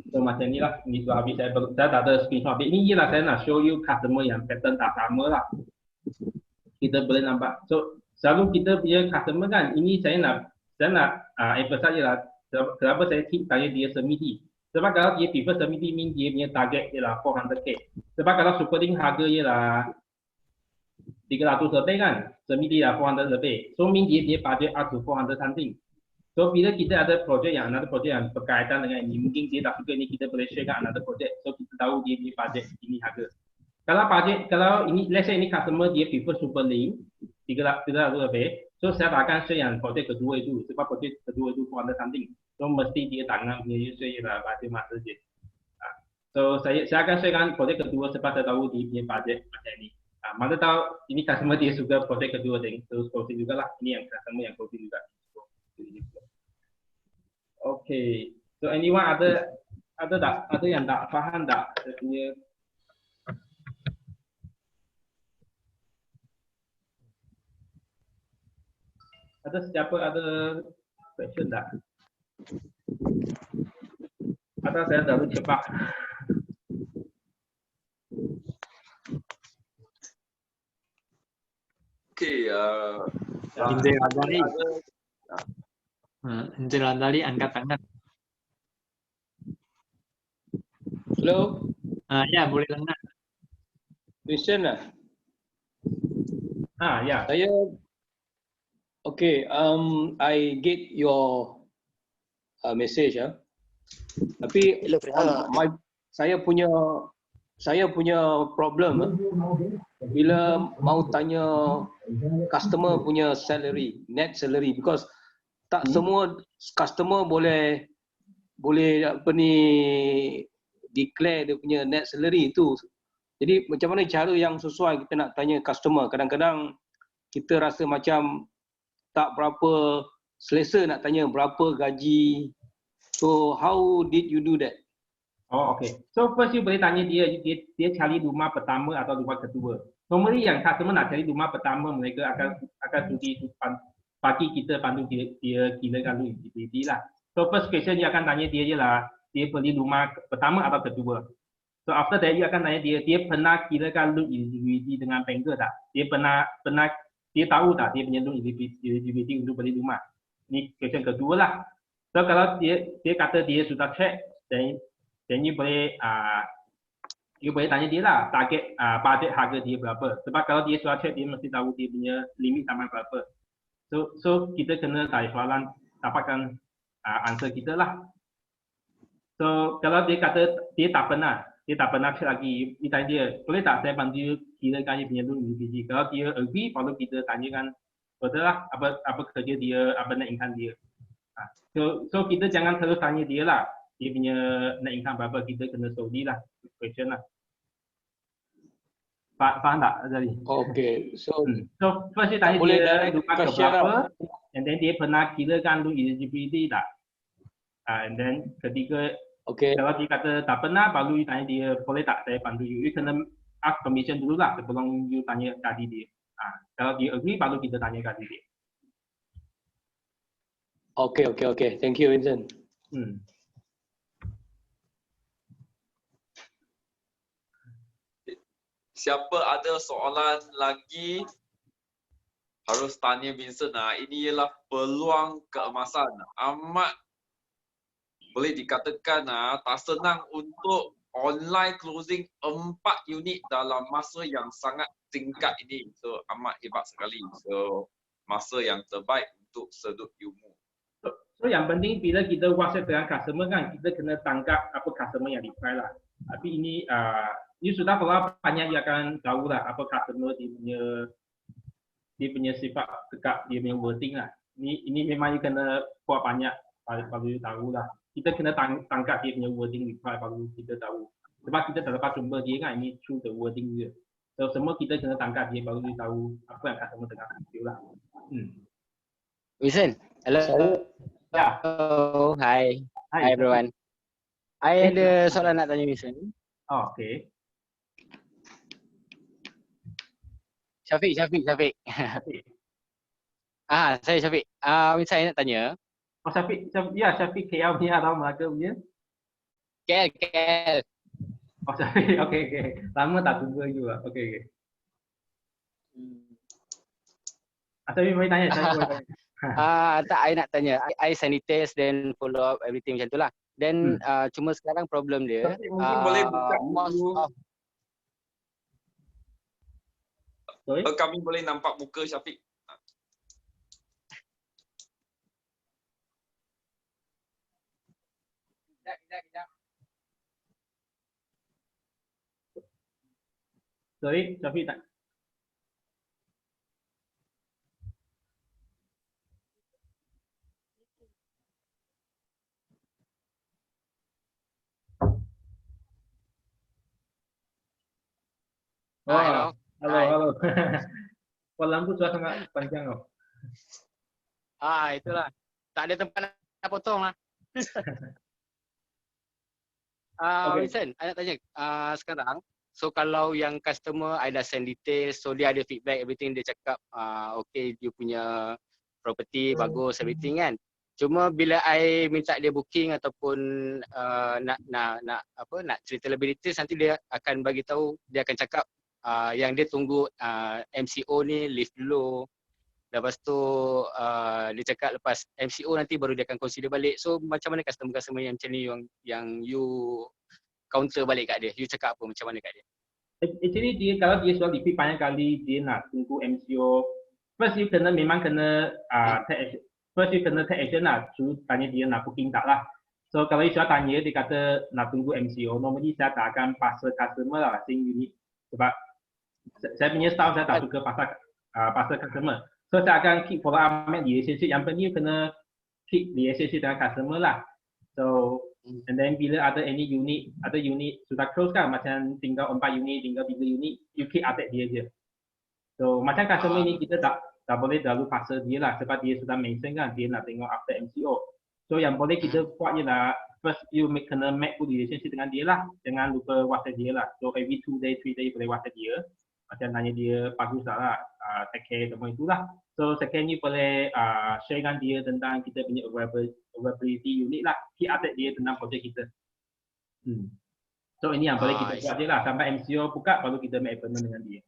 So macam ni lah, ini sudah habis saya tak ada screenshot. Ini je lah saya nak show you customer yang pattern tak sama lah. Kita boleh nampak. So selalu kita punya customer kan, ini saya nak emphasize je lah. Kenapa saya keep tanya dia semidi. Sebab kalau dia prefer semidi mean dia punya target ialah 400k. Sebab kalau supporting harga ialah 300 lebih kan, semidi lah 400 lebih. So mean dia budget up to 400 something. So bila kita ada project yang another project yang berkaitan dengan ini, mungkin dia tak suka ini kita boleh share kan another project. So kita tahu dia punya budget ini harga. Kalau ini let's say ini customer dia prefer super link 300 lebih. So saya akan share yang project kedua itu sebab project kedua itu 400 something. So mesti dia tangan punya user ialah budget masa je. So saya akan sharekan project kedua sebab saya tahu dia punya budget macam ni. Mana tahu ini customer dia suka project kedua terus closing juga lah. Ini yang customer yang closing juga. Okay. So anyone ada yang tak faham tak? Saya punya ada siapa ada question tak? Atau saya terlalu cepat? Okay, Indra Radali. ada Indra Radali angkat tangan. Hello, Ya, boleh dengar. Vincent lah. Ya. Saya, okay, I get your message Tapi saya punya problem bila mau tanya customer punya salary, net salary, because tak semua customer boleh apa ni declare dia punya net salary itu. Jadi macam mana cara yang sesuai kita nak tanya customer? Kadang-kadang kita rasa macam tak berapa selesa nak tanya berapa gaji. So how did you do that? Oh, okay. So first you boleh tanya dia cari rumah pertama atau rumah kedua. Normally yang customer nak cari rumah pertama, mereka akan sudi bagi kita bantu dia kirakan eligibility lah. So first question dia akan tanya dia je lah, dia beli rumah pertama atau kedua. So after that, you akan tanya dia pernah kirakan loan eligibility dengan banker tak? Dia tahu tak dia punya loan eligibility untuk beli rumah? Ini question kedua lah. So kalau dia kata dia sudah check, then you boleh tanya dia lah target budget harga dia berapa. Sebab kalau dia sudah check, dia mesti tahu dia punya limit sampai berapa. So kita kena tanya soalan, dapatkan answer kita lah. So kalau dia kata dia tak pernah check lagi, kita tanya dia, boleh tak saya bantu kirakan dia punya loan eligibility? Kalau dia agree, baru kita tanyakan betul lah apa kerja dia, apa net income dia. So kita jangan terus tanya dia lah, dia punya net income berapa, kita kena solve lah question lah. Faham tak tadi? Okay, so first dia tanya dia rumah ke berapa, and then dia pernah kirakan loan eligibility tak? And then ketiga, kalau dia kata tak pernah, baru you tanya dia, boleh tak saya bantu you? You kena ask permission dulu lah sebelum you tanya gaji dia. Kalau dia agree, baru kita tanya gaji dia. Okay. Thank you, Vincent. siapa ada soalan lagi harus tanya Vincent. Ini ialah peluang keemasan. Amat boleh dikatakan tak senang untuk online closing 4 unit dalam masa yang sangat singkat ini. So amat hebat sekali. So masa yang terbaik untuk sedut ilmu. So yang penting bila kita WhatsApp dengan customer kan, kita kena tangkap apa customer yang reply lah. Tapi ini sudah berapa banyak dia akan tahu lah apa customer dia punya sifat dekat, dia punya wording lah. Ini memang you kena buat banyak baru tahu lah. Kita kena tangkap dia punya wording reply baru kita tahu. Sebab kita tak dapat jumpa dia kan, ini through the wording dia. So semua kita kena tangkap dia baru dia tahu apa yang customer tengah review lah. Vincent, hello. Ya. Hello, hi everyone. I ada soalan nak tanya Vincent. Oh, okay. Syafiq. Saya Syafiq. Saya nak tanya. Oh, Syafiq KL punya atau Melaka punya? KL. Oh, Syafiq, okay. Lama tak tunggu juga. Okay. Syafiq boleh tanya, Tak, I nak tanya. I sanitize then follow up everything macam tu lah. Then cuma sekarang problem dia. Mungkin boleh buka dulu. Kami boleh nampak muka Syafiq. Sorry, Syafiq tak. Hello. Halo. Lampu sudah sangat panjang loh. Itulah. Tak ada tempat nak potong lah. Vincent, I nak tanya. Sekarang, so kalau yang customer, I dah send details, so dia ada feedback, everything, dia cakap, okay, dia punya property bagus, everything kan. Cuma bila I minta dia booking ataupun nak cerita lebih details, nanti dia akan bagi tahu, dia akan cakap yang dia tunggu MCO ni lift dulu. Lepas tu dia cakap lepas MCO nanti baru dia akan consider balik. So macam mana customer-customer yang macam ni yang you counter balik kat dia? You cakap apa macam mana kat dia? Actually dia kalau dia sudah repeat banyak kali dia nak tunggu MCO. First you memang kena take action. First you kena take action lah. Suruh tanya dia nak booking tak lah. So kalau you sudah tanya dia kata nak tunggu MCO, normally saya tak akan pasal customer lah sing unit sebab saya punya staff saya tak suka pasal customer. So saya akan keep follow up relationship. Yang penting you kena keep relationship dengan customer lah. So and then bila ada unit sudah close kan, macam tinggal 4 unit, tinggal 3 unit, you keep update dia je. So macam customer ni kita tak boleh terlalu pasal dia lah sebab dia sudah mention kan dia nak tengok after MCO. So yang boleh kita buat je lah, first you kena make good relationship dengan dia lah. Jangan lupa WhatsApp dia lah. So every 2 day, 3 day boleh WhatsApp dia. Macam tanya dia bagus tak lah, take care semua itulah. So second ni boleh share dengan dia tentang kita punya availability unit lah. Keep update dia tentang projek kita. So ini yang boleh kita buat je lah. Sampai MCO buka baru kita make appointment dengan dia.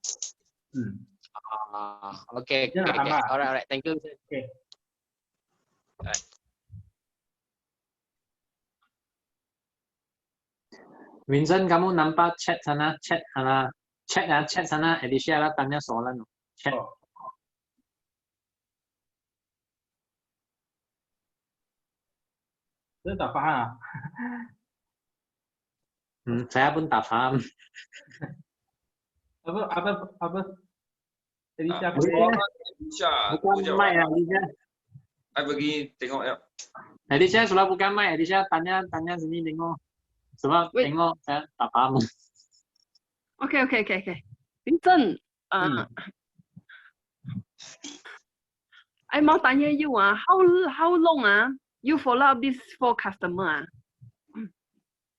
Okay. Alright. Thank you. Okay. Vincent, kamu nampak chat sana, chat sana, Alicia lah tanya soalan. Chat. Saya tak faham. Saya pun tak faham. Apa? Alicia bukan mic Alicia. Saya pergi tengok ya. Alicia sudah bukan mic. Alicia tanya sini tengok. Sebab tengok saya tak paham. Okay. Vincent, I mau tanya you how long you follow up this 4 customer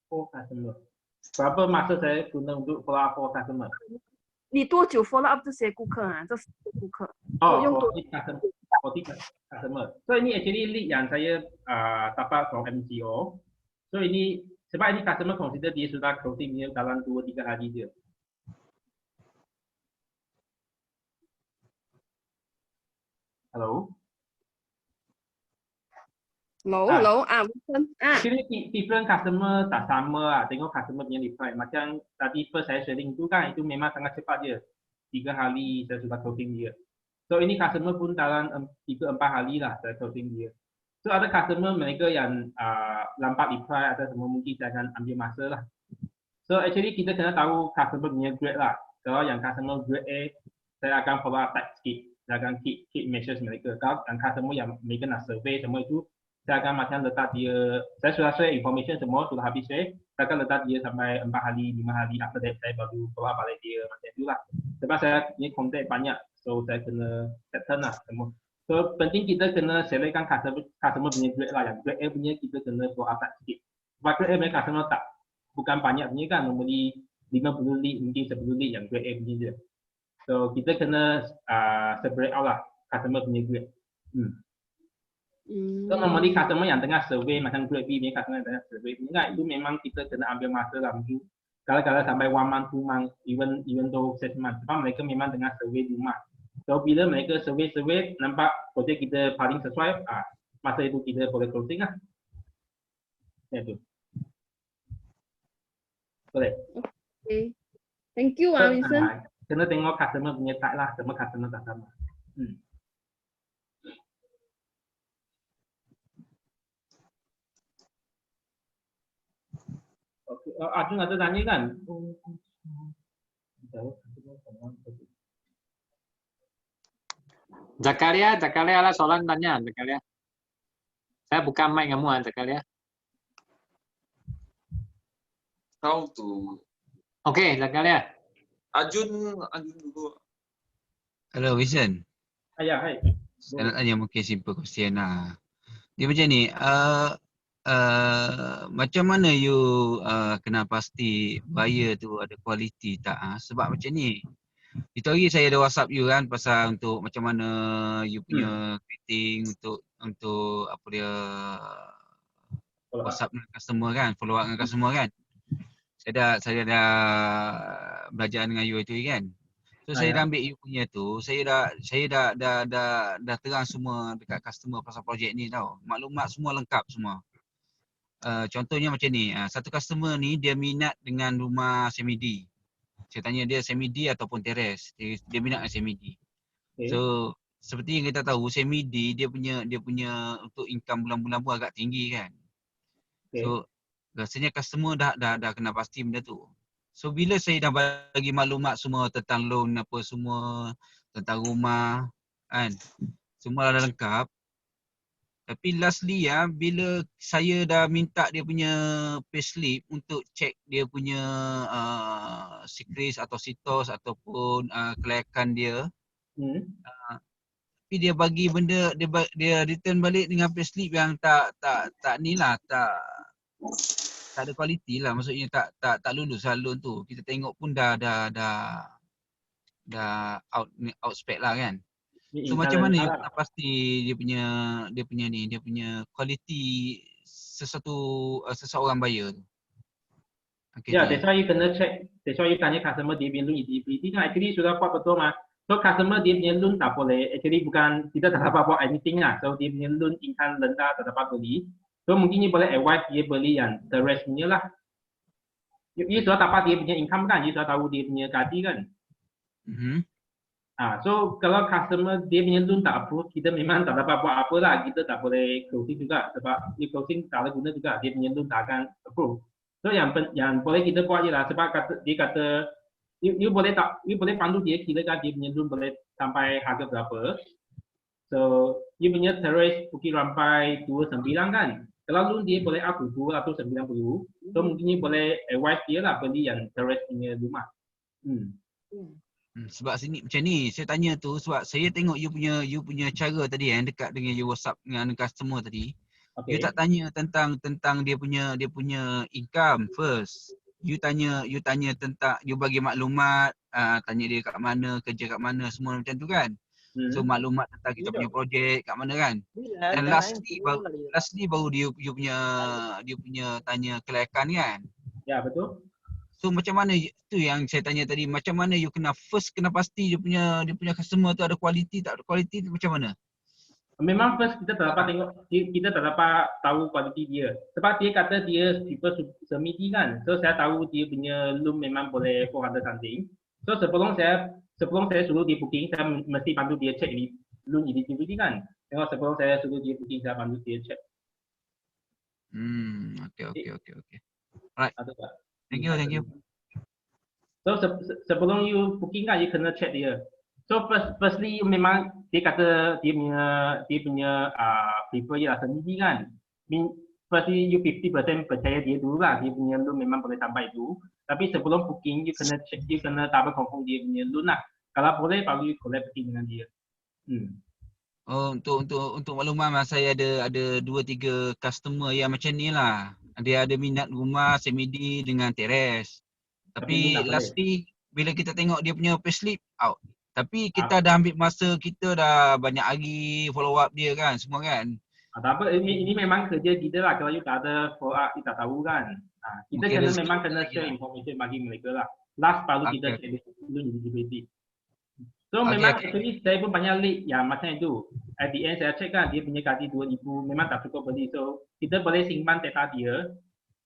4 customer. Berapa masa saya guna untuk follow up 4 customer? 你多久 follow up 这些顾客这4个顾客？用多 40 customer. So ini actually lead yang saya dapat from MCO. So ini sebab ini customer consider dia sudah closing dia dalam 2-3 hari je. Hello. Vincent. Actually different customer tak sama lah. Tengok customer punya reply. Macam tadi first saya sharing tu kan, itu memang sangat cepat je. 3 hari saya sudah closing dia. So ini customer pun dalam 3-4 hari lah saya closing dia. So ada customer mereka yang lambat reply atau semua mungkin saya akan ambil masa lah. So actually kita kena tahu customer punya grade lah. Kalau yang customer grade A, saya akan follow up tight sikit. Saya akan keep message mereka. Kalau yang customer yang mereka nak survey semua itu, saya akan macam letak dia, saya sudah share information semua, sudah habis share. Saya akan letak dia sampai 4 hari, 5 hari. After that saya baru follow up balik dia macam itulah. Sebab saya punya contact banyak. So saya kena settle lah semua. So penting kita kena selectkan customer punya grade lah. Yang grade A punya kita kena follow up sikit. Sebab grade A punya customer bukan banyak punya kan. Normally 50 lead, mungkin 10 lead yang grade A punya je. So kita kena separate out lah customer punya grade. So normally customer yang tengah survey macam grade B punya customer yang tengah survey punya kan, itu memang kita kena ambil masa lah. Mungkin kalau sampai 1 month, 2 month, even though 6 months. Sebab mereka memang tengah survey di rumah. So bila mereka survey nampak projek kita paling sesuai, masa itu kita boleh closing lah. Itu. Boleh. Okay. Thank you Vincent. Kena tengok customer punya type lah, semua customer tak sama. Okay. Ajun ada tanya kan? Zakaria lah soalan tanya, Zakaria. Saya buka mic kamu, Zakaria. How to? Okay, Zakaria. Ajun dulu. Hello, Vincent. Ya, hai. Saya nak tanya mungkin simple question lah. Dia macam ni, macam mana you kena pasti buyer tu ada kualiti tak? Sebab macam ni, itu hari saya ada WhatsApp you kan pasal untuk macam mana you punya fitting untuk apa dia WhatsApp dengan customer kan, follow up dengan customer kan. Saya dah belajar dengan you itu kan. So saya dah ambil you punya tu, saya dah terang semua dekat customer pasal projek ni tau. Maklumat semua lengkap semua. Contohnya macam ni, satu customer ni dia minat dengan rumah semi-D. Saya tanya dia semi-D ataupun teres. Dia minat dengan semi-D. Okay. So seperti yang kita tahu semi-D dia punya untuk income bulan-bulan pun agak tinggi kan. Okay. So rasanya customer dah kena pasti benda tu. So bila saya dah bagi maklumat semua tentang loan apa semua, tentang rumah kan, semua dah lengkap. Tapi lastly bila saya dah minta dia punya payslip untuk check dia punya secret atau sitos ataupun kelayakan dia, tapi dia bagi benda, dia return balik dengan payslip yang tak ada kualiti lah, maksudnya tak lulus lah loan tu. Kita tengok pun dah out spec lah kan. So macam mana you nak pasti dia punya kualiti seseorang buyer tu? Okay, that's why you kena check. That's why you tanya customer dia punya loan eligibility kan actually sudah buat betul mah. So customer dia punya loan tak boleh. Actually bukan kita tak dapat buat anything lah. So dia punya loan income rendah tak dapat beli. So mungkin you boleh advise dia beli yang terrace punya lah. You sudah dapat dia punya income kan, you sudah tahu dia punya gaji kan. So kalau customer dia punya loan tak approve, kita memang tak dapat buat apa lah. Kita tak boleh closing juga sebab ni closing tak ada guna juga, dia punya loan tak akan approve. So yang boleh kita buat je lah sebab dia kata you boleh pandu dia kira-kira dia punya loan boleh sampai harga berapa. So you punya terrace Bukit Rampai 29 kan. Kalau loan dia boleh up to 290, so mungkin you boleh advise dia lah beli yang terrace punya rumah. Sebab sini macam ni, saya tanya tu sebab saya tengok you punya cara tadi dekat dengan you WhatsApp dengan customer tadi. Okay. You tak tanya tentang dia punya income first. You tanya tentang, you bagi maklumat, tanya dia kat mana, kerja kat mana, semua macam tu kan. So maklumat tentang kita punya projek kat mana kan. Dan lastly baru dia punya tanya kelayakan kan. Ya, betul. So macam mana tu yang saya tanya tadi, macam mana you kena pasti dia punya customer tu ada kualiti tak ada kualiti tu macam mana? Memang first kita tak dapat tengok, kita tak dapat tahu kualiti dia. Sebab dia kata dia tipe semi-D kan. So saya tahu dia punya loan memang boleh 400 something. So sebelum saya suruh dia booking, saya mesti bantu dia check loan eligibility kan. Tengok sebelum saya suruh dia booking, saya bantu dia check. Okay. Alright. Thank you. So sebelum you booking kan, you kena check dia. So firstly memang dia kata dia punya prefer je lah sendiri kan. Firstly you 50% percaya dia dulu lah, dia punya loan memang boleh sampai itu. Tapi sebelum booking you kena check, you kena double confirm dia punya loan lah. Kalau boleh baru you collect booking dengan dia. Oh, untuk makluman saya ada 2-3 customer yang macam ni lah. Dia ada minat rumah semi-D dengan teres. Tapi lastly bila kita tengok dia punya payslip out. Tapi kita dah ambil masa, kita dah banyak hari follow up dia kan, semua kan. Tak apa, ini memang kerja kita lah. Kalau you tak ada follow up, kita tahu kan. Kita memang kena share information bagi mereka lah. Last baru kita share loan eligibility. So memang actually saya pun banyak lead yang macam itu. At the end saya check kan, dia punya gaji 2,000 memang tak cukup beli. So kita boleh simpan data dia.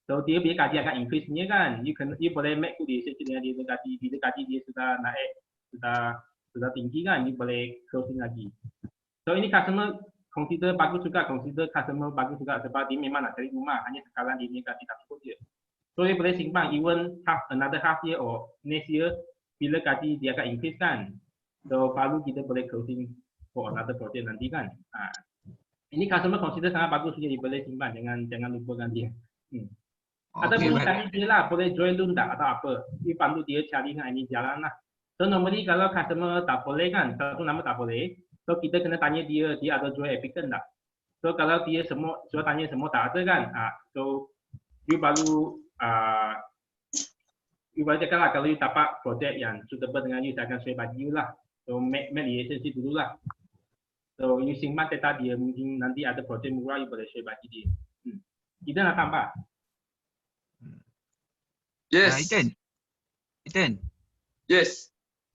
So dia punya gaji akan increase punya kan. You boleh make good decision dengan dia gaji. Bila gaji dia sudah naik, sudah tinggi kan, you boleh closing lagi. So ini customer consider bagus juga, sebab dia memang nak cari rumah, hanya sekarang dia gaji tak cukup je. So dia boleh simpan even another half year or next year, bila gaji dia akan increase kan. So baru kita boleh closing for another project nanti kan. Ini customer consider sangat bagus je, dia boleh simpan, jangan lupakan dia. Ataupun tanya dia lah, boleh join loan tak atau apa. Dia bantu dia cari dengan ini jalan lah. So normally kalau customer tak boleh kan, satu nama tak boleh, so kita kena tanya dia ada join applicant tak. So kalau dia semua tanya semua tak ada kan, so you baru cakap lah, kalau you dapat project yang suitable dengan you, saya akan share bagi you lah. So make relationship dulu lah. So you simpan data dia, mungkin nanti ada project murah, you boleh share bagi dia. Kita nak tambah. Yes. Iten. Yes.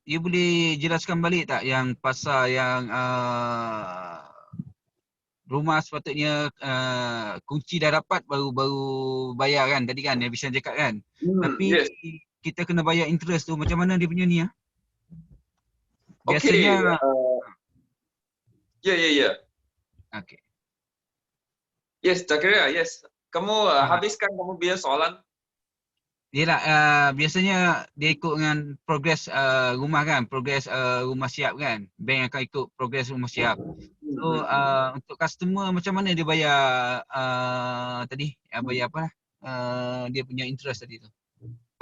you boleh jelaskan balik tak yang pasal yang rumah sepatutnya kunci dah dapat baru bayar kan tadi kan yang Bishan cakap kan. Tapi Yes. kita kena bayar interest tu macam mana dia punya ni Okay. Biasanya Ya. okay. Yes, Zakaria, yes. Kamu habiskan kamu punya soalan. Yelah, biasanya dia ikut dengan progres rumah kan, progres rumah siap kan. Bank akan ikut progres rumah siap. So untuk customer macam mana dia bayar tadi? Bayar apa lah? Dia punya interest tadi tu.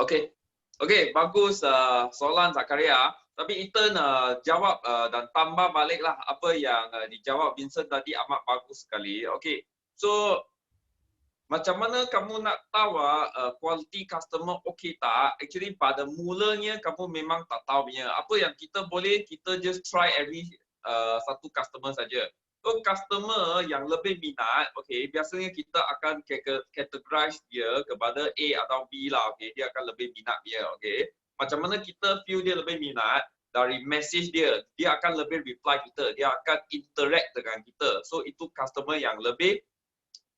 Okay, bagus soalan Zakaria. Tapi Ethan jawab dan tambah baliklah apa yang dijawab Vincent tadi amat bagus sekali. Okay, so macam mana kamu nak tahu quality customer okey tak? Actually pada mulanya kamu memang tak tahu punya. Apa yang kita boleh, kita just try every satu customer saja. So customer yang lebih minat, okay, biasanya kita akan categorize dia kepada A atau B lah, okay. Dia akan lebih minat dia, okay. Macam mana kita feel dia lebih minat? Dari message dia, dia akan lebih reply kita, dia akan interact dengan kita. So itu customer yang lebih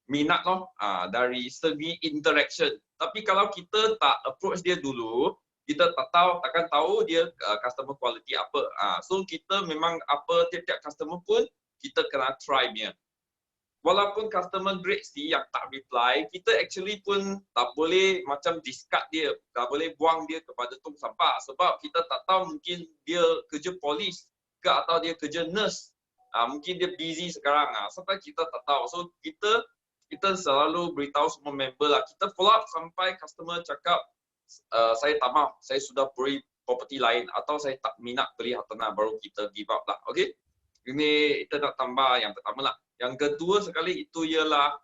minat loh dari segi interaction. Tapi kalau kita tak approach dia dulu, kita takkan tahu dia customer quality apa. So kita memang apa tiap-tiap customer pun kita kena try dia. Walaupun customer grade C yang tak reply, kita actually pun tak boleh macam discard dia, tak boleh buang dia kepada tong sampah sebab kita tak tahu mungkin dia kerja polis ke atau dia kerja nurse. Mungkin dia busy sekarang. Sampai kita tak tahu. So kita selalu beritahu semua member lah. Kita follow up sampai customer cakap, saya tak mahu, saya sudah beli property lain atau saya tak minat beli hartanah, baru kita give up lah. Okay? Ini kita nak tambah yang pertama lah. Yang kedua sekali itu ialah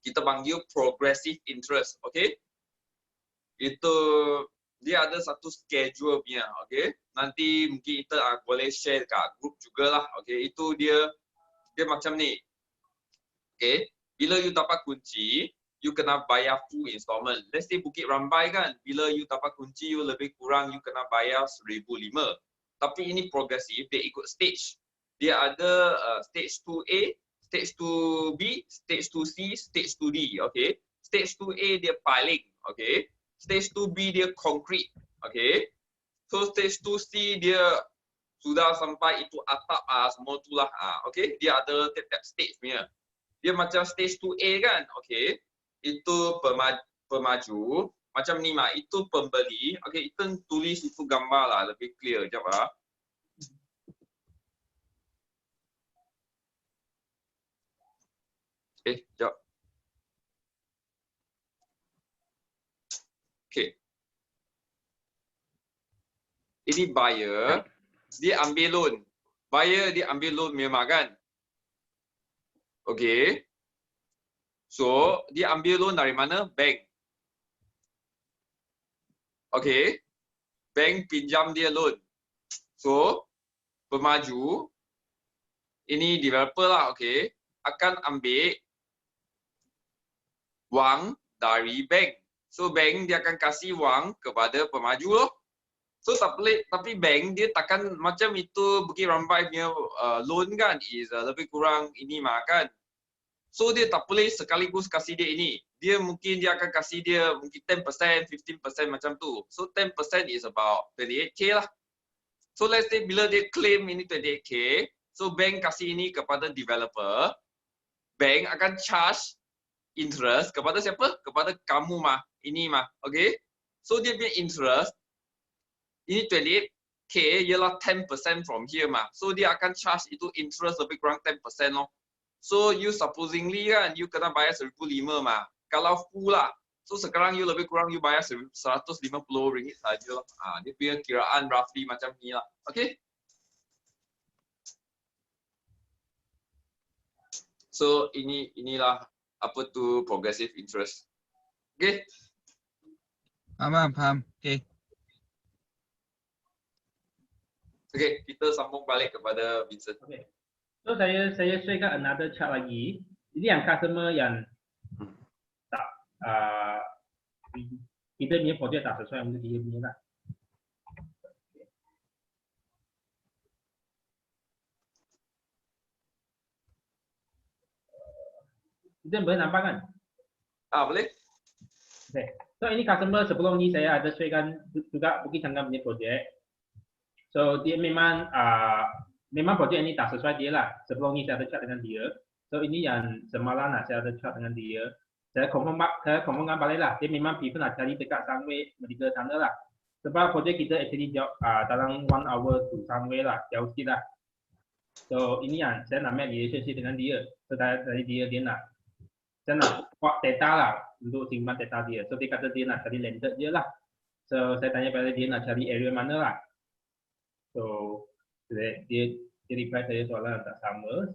kita panggil progressive interest. Okay? Itu dia ada satu schedule punya. Okay? Nanti mungkin kita boleh share kat group jugalah. Okay? Itu dia macam ni. Okay, bila you dapat kunci, you kena bayar full installment. Let's say Bukit Rambai kan, bila you dapat kunci, you lebih kurang you kena bayar 1,500. Tapi ini progresif, dia ikut stage. Dia ada stage 2A, stage 2B, stage 2C, stage 2D. Okay, stage 2A dia piling. Okay, stage 2B dia concrete. Okay, so stage 2C dia sudah sampai itu atap semua itulah. Okay, dia ada tiap-tiap stage punya. Dia macam stage 2A kan, okay. Itu pemaju, macam ni mah, itu pembeli. Okay, itu tulis itu gambar lah, lebih clear. Sekejap lah. Sekejap. Okay. Ini buyer, dia ambil loan. Buyer dia ambil loan memang kan. Okay. So, dia ambil loan dari mana? Bank. Okay. Bank pinjam dia loan. So, pemaju, ini developer lah, okay, akan ambil wang dari bank. So, bank dia akan kasih wang kepada pemaju loh. So, tapi bank dia takkan macam itu Bukit Rambai punya loan kan, is lebih kurang ini mah kan. So dia tak boleh sekaligus kasih dia ini. Dia akan kasih dia mungkin 10%, 15% macam tu. So 10% is about 28k lah. So let's say bila dia claim ini 28k, so bank kasih ini kepada developer, bank akan charge interest kepada siapa? Kepada kamu mah, ini mah, okay? So dia punya interest, ini 28k ialah 10% from here mah. So dia akan charge itu interest lebih kurang 10% loh. So you supposingly kan, you kena bayar 1,500 mah. Kalau full lah. So sekarang you lebih kurang you bayar RM150 saja lah. Dia punya kiraan roughly macam ni lah. Okay? So inilah apa tu progressive interest. Okay? Faham. Okay. Okay, kita sambung balik kepada Vincent. Okay. So saya sharekan another chart lagi. Ini yang customer yang tak kita punya projek tak sesuai dengan dia punya lah. Kita boleh nampak kan? Boleh. Okay. So ini customer sebelum ni saya ada sharekan juga Bukit Changgam punya projek. So dia memang memang projek ini tak sesuai dia lah. Sebelum ni saya ada chat dengan dia. So ini yang semalam lah saya ada chat dengan dia. Saya confirmkan balik lah. Dia memang prefer nak cari dekat Sunway medical sana lah. Sebab projek kita actually jauh dalam 1 hour to Sunway lah. Jauh sikit lah. So ini yang saya nak make relationship dengan dia. So dari dia nak saya nak buat data lah untuk simpan data dia. So dia kata dia nak cari landed dia lah. So saya tanya pada dia nak cari area mana lah. So dia reply saya soalan tak sama.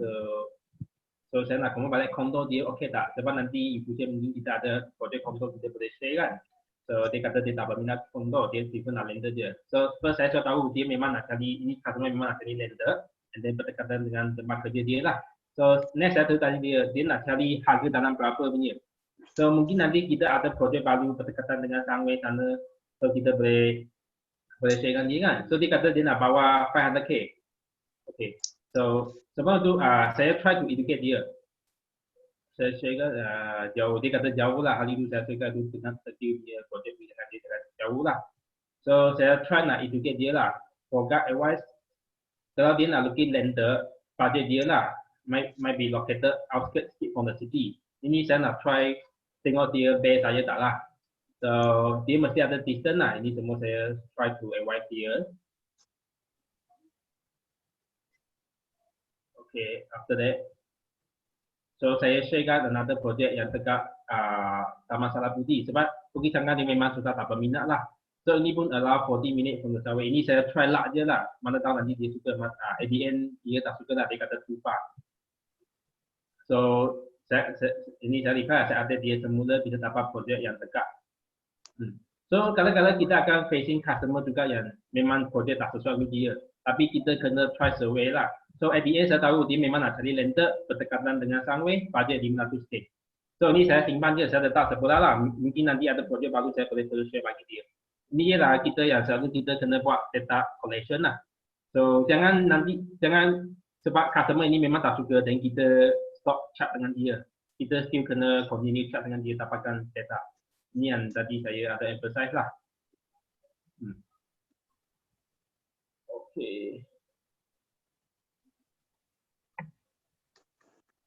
So saya nak kamu balik kondo dia okey tak? Sebab nanti ibu saya mungkin kita ada projek kondo kita boleh share kan. So dia kata dia tak berminat kondo, dia prefer nak landed dia. So first saya tahu dia memang nak cari, ini customer memang nak cari landed. And then berdekatan dengan tempat kerja dia lah. So next saya tanya dia nak cari harga tanam berapa punya. So mungkin nanti kita ada projek baru berdekatan dengan Sunway sana. So kita boleh sharekan dia kan. So dia kata dia nak bawa 500k. Okay. So sebab tu saya try to educate dia. Saya sharekan jauh. Dia kata jauh lah. Hari itu saya sharekan tu dengan setia dia projek dia jauh lah. So saya try nak educate dia lah. For guide advice, kalau dia nak looking landed, budget dia lah. Might be located outskirts from the city. Ini saya nak try tengok dia base saya tak lah. So dia mesti ada distance lah. Ini semua saya try to advise dia. Okay, after that, so saya sharekan another project yang dekat Taman Salabudi. Sebab Bukit Changgam dia memang sudah tak berminat lah. So ini pun allow 40 minit from the Sunway. Ini saya try luck je lah. Mana tahu nanti dia suka. At the end dia tak suka lah. Dia kata too far. So ini saya reply, saya ada dia semula kita dapat projek yang dekat. So kadang-kadang kita akan facing customer juga yang memang projek tak sesuai dengan dia. Tapi kita kena try survey lah. So at the end saya tahu dia memang nak cari landed berdekatan dengan Sunway, budget 500k. So ini saya simpan je, saya letak sebelah lah. Mungkin nanti ada projek baru saya boleh terus share bagi dia. Ini lah kita yang selalu kita kena buat data collection lah. So jangan sebab customer ini memang tak suka dan kita stop chat dengan dia. Kita still kena continue chat dengan dia dapatkan data. Ini yang tadi saya ada emphasize lah. Okay.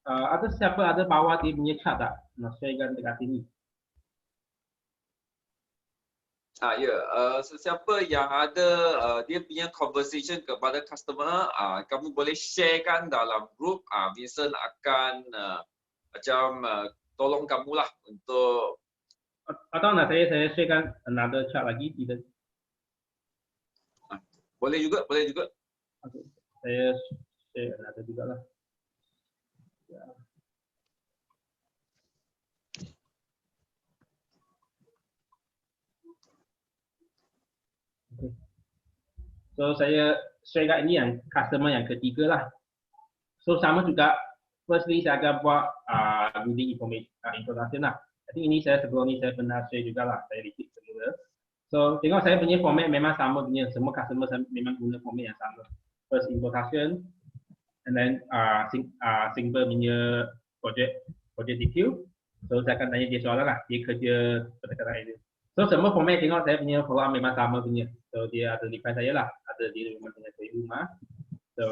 Ada siapa ada bawa dia punya chat tak? Nak sharekan dekat sini. Sesiapa yang ada dia punya conversation kepada customer, kamu boleh sharekan dalam group. Vincent akan macam tolong kamu lah untuk. Atau nak saya sharekan another chat lagi tidak? Boleh juga. Okay. Saya share another juga lah. So saya share ini yang customer yang ketiga lah. So sama juga, firstly saya akan buat reading information lah. Jadi ini saya sebelum ni saya pernah share juga lah, saya repeat semula. So tengok saya punya format memang sama punya, semua customer memang guna format yang sama. First introduction, and then simple punya project detail. So saya akan tanya dia soalan lah, dia kerja berdekatan ini. So semua format tengok saya punya follow up memang sama punya. So dia ada reply saya lah, ada dia memang tanya saya rumah. So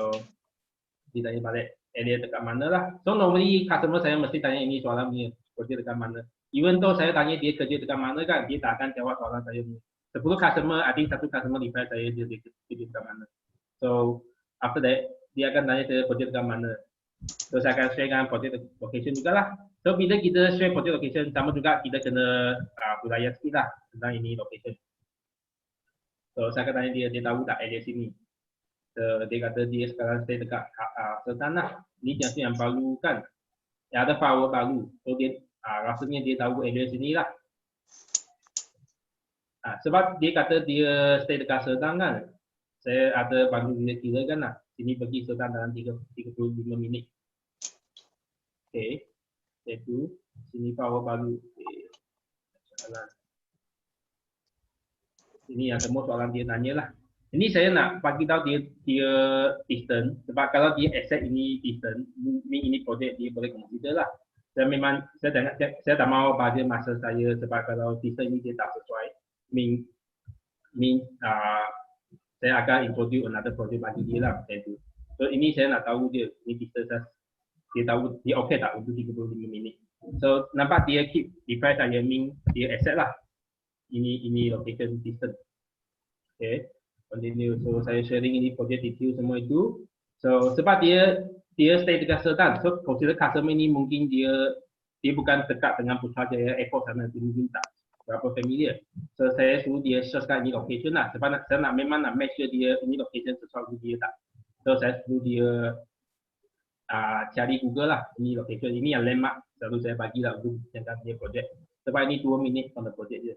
dia tanya balik area dekat mana lah. So normally customer saya mesti tanya ini soalan punya, kerja dekat mana. Even though saya tanya dia kerja dekat mana kan, dia tak akan jawab soalan saya punya. 10 customer, I think 1 customer reply saya dia kerja dekat mana. So after that dia akan tanya saya kerja dekat mana. So saya akan sharekan project location juga lah. So bila kita share project location, sama juga kita kena budaya sikit lah tentang ini location. So saya akan tanya dia tahu tak area sini. So dia kata dia sekarang stay dekat Selatan lah. Ini yang baru kan. Yang ada power baru. So dia rasanya dia tahu area sini lah. Sebab dia kata dia stay dekat Selatan kan. Saya ada bantu dia kira kan lah. Sini pergi Selatan dalam 35 minit. Okay. Itu sini power baru. Okay. Soalan. Ini yang semua soalan dia tanya lah. Ini saya nak bagi tahu dia distance. Sebab kalau dia accept ini distance, ini projek dia boleh consider lah. saya tak mau bagi masa saya sebab kalau teaser ini dia tak sesuai, saya akan introduce another project bagi dia lah macam tu. So ini saya nak tahu dia, ini teaser dia tahu dia okey tak untuk 35 minit. So nampak dia keep device saya dia accept lah. Ini location distance. Okay, continue. So saya sharing ini project detail semua itu. So sebab dia stay dekat Selatan, so consider customer ini mungkin dia bukan dekat dengan Putrajaya Airport sana, dia mungkin tak berapa familiar. So saya suruh dia search kat ini location lah. Sebab saya memang nak make sure dia ini location sesuai dengan dia tak. So saya suruh dia cari Google lah ini location, ini yang landmark selalu saya bagi lah untuk jangka dia project. Sebab ini 2 minit on the project je.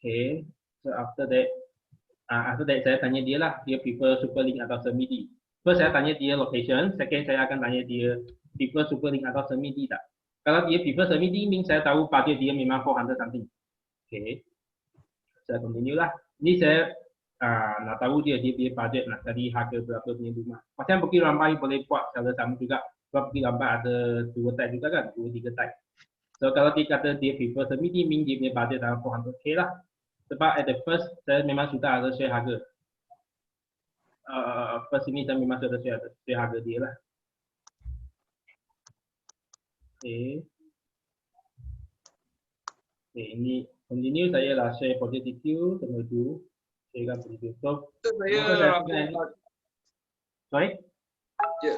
Okay, so after that saya tanya dia lah, dia prefer Superlink atau semi-D. First saya tanya dia location, second saya akan tanya dia prefer Superlink atau semi-D tak. Kalau dia prefer semi-D, saya tahu budget dia memang 400 something. Okay, saya continue lah. Ini saya nak tahu dia budget nak cari harga berapa punya rumah. Macam Bukit Rambai boleh buat cara sama juga. Sebab Bukit Rambai ada 2 type juga kan, 2-3 type. So kalau dia kata dia prefer semi-D, dia punya budget dalam 400k lah. Sebab at the first saya memang sudah ada share harga. First ini saya memang sudah share harga dia lah. Okay, ini continue saya lah share project detail semua itu. Saya akan preview. So sorry? Ya,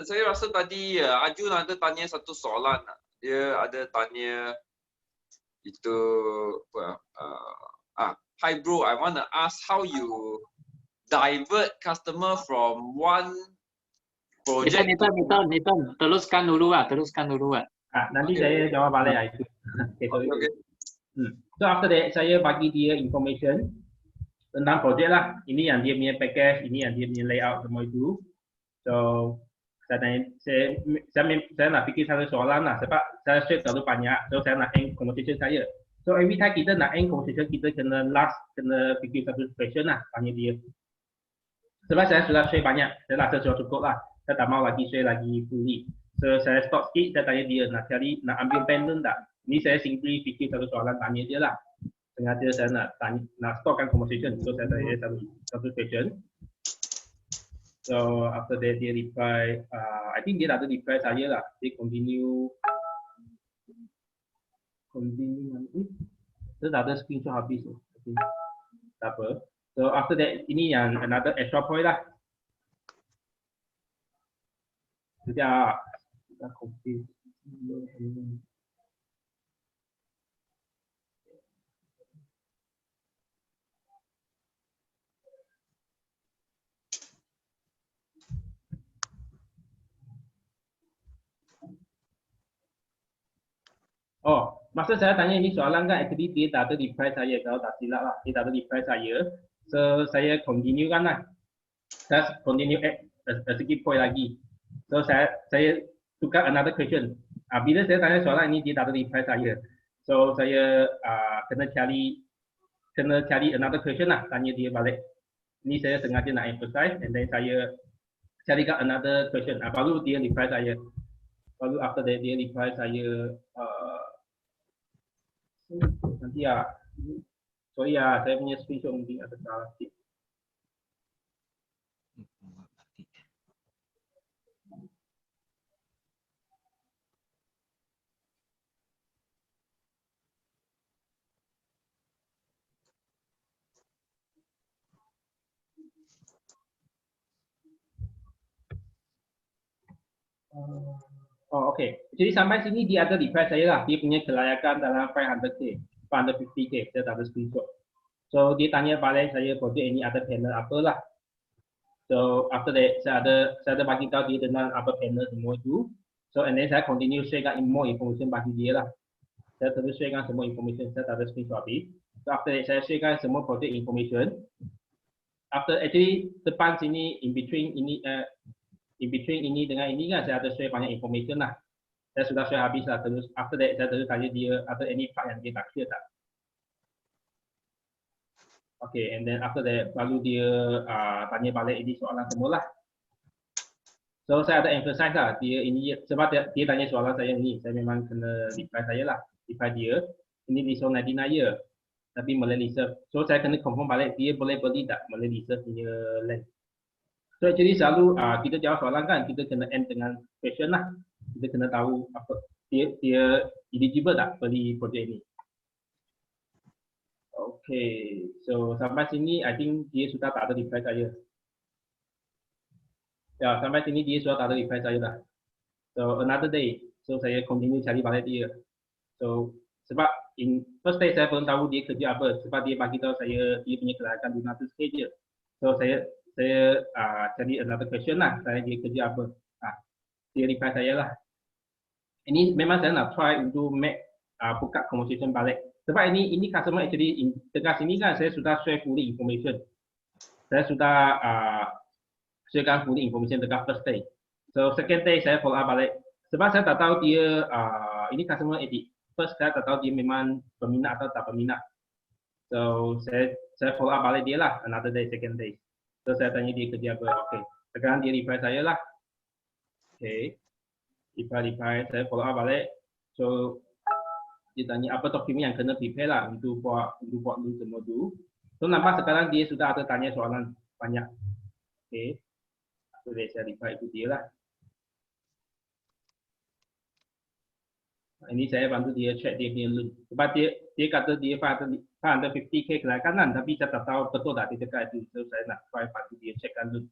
saya rasa tadi Ajun ada tanya satu soalan. Dia ada tanya itu hi bro, I want to ask how you divert customer from one project. Niton, teruskan dulu lah. Nanti saya jawab balik lah itu. Okay. So after that saya bagi dia information tentang projek lah. Ini yang dia punya package, ini yang dia punya layout semua itu. So saya nak fikir satu soalan lah sebab saya share terlalu banyak. So saya nak end conversation saya. So every time kita nak end conversation, kita kena fikir satu question lah, tanya dia. Sebab saya sudah share banyak, saya rasa sudah cukup lah. Saya tak mau lagi share lagi fully. So saya stop sikit, saya tanya dia nak ambil pendant tak? Ini saya simply fikir satu soalan, tanya dia lah. Sengaja saya nak stopkan conversation. So saya tanya satu question. So after that dia reply, I think dia ada reply saya lah. Dia continue nanti. Saya dah ada screenshot habis tu. Tak apa. So after that ini yang another extra point lah. Sekejap. Kita copy. Oh, maksud saya tanya ini soalan kan, actually dia tak ada reply saya, kalau tak silap lah, dia tak ada reply saya. So saya continue kan lah. Saya continue sedikit point lagi. So saya tukar another question. Bila saya tanya soalan ini dia tak ada reply saya. So saya kena cari another question lah, tanya dia balik. Ini saya sengaja nak emphasize and then saya carikan another question. Baru dia reply saya. Baru after that dia reply saya nanti sorry saya punya screenshot mungkin ada salah sikit. Oh, okay. Jadi sampai sini dia ada reply saya lah. Dia punya kelayakan dalam 500k, 450k. Saya tak ada screenshot. So dia tanya balik saya projek ini ada panel apalah. So after that saya ada bagi tahu dia tentang apa panel semua itu. So and then saya continue sharekan more information bagi dia lah. Saya terus sharekan semua information. Saya tak ada screenshot habis. So after that saya sharekan semua project information. After actually depan sini in between ini dengan ini kan saya ada share banyak information lah. Saya sudah share habis lah. Terus after that saya terus tanya dia ada any part yang dia tak clear tak. Okay, and then after that baru dia tanya balik ini soalan semua lah. So saya ada emphasize lah dia ini sebab dia tanya soalan saya ni, saya memang kena reply saya lah, reply dia. Ini resource 99 year tapi Malay Reserve. So saya kena confirm balik dia boleh beli tak Malay Reserve punya land. So actually selalu kita jawab soalan kan, kita kena end dengan question lah. Kita kena tahu apa dia eligible tak beli projek ini. Okay, so sampai sini I think dia sudah tak ada reply saya. Ya, sampai sini dia sudah tak ada reply saya dah. So another day, so saya continue cari balik dia. So sebab in first day saya belum tahu dia kerja apa, sebab dia bagi tahu saya dia punya kelayakan 500k je. So saya cari another question lah, saya dia kerja apa. Dia reply saya lah. Ini memang saya nak try untuk make buka conversation balik. Sebab ini customer actually dekat sini kan saya sudah share fully information. Saya sudah sharekan fully information dekat first day. So second day saya follow up balik. Sebab saya tak tahu dia ini customer edit. First saya tak tahu dia memang peminat atau tak peminat. So saya follow up balik dia lah another day, second day. So saya tanya dia kerja apa. Okay. Sekarang dia reply saya lah. Okay. Reply saya follow up balik. So dia tanya apa dokumen yang kena prepare lah untuk buat dulu semua dulu. So nampak sekarang dia sudah ada tanya soalan banyak. Okay. So saya reply itu dia lah. Ini saya bantu dia check dia punya loan. Sebab dia kata dia 550k kelayakan, tapi saya tak tahu betul tak dia dekat itu. So saya nak try bantu dia checkkan loan.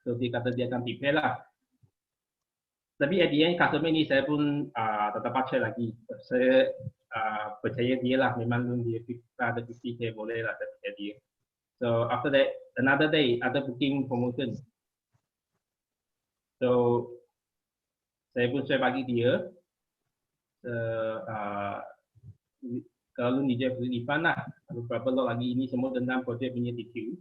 So dia kata dia akan prepare lah. Tapi at the end customer ni saya pun tetap check lagi. Saya percaya dia lah, memang loan dia ada 50k boleh lah saya percaya dia. So after that another day ada booking promotion. So saya pun share bagi dia. Kalau ni dia beli refund lah. Beberapa lot lagi ini semua tentang projek punya detail.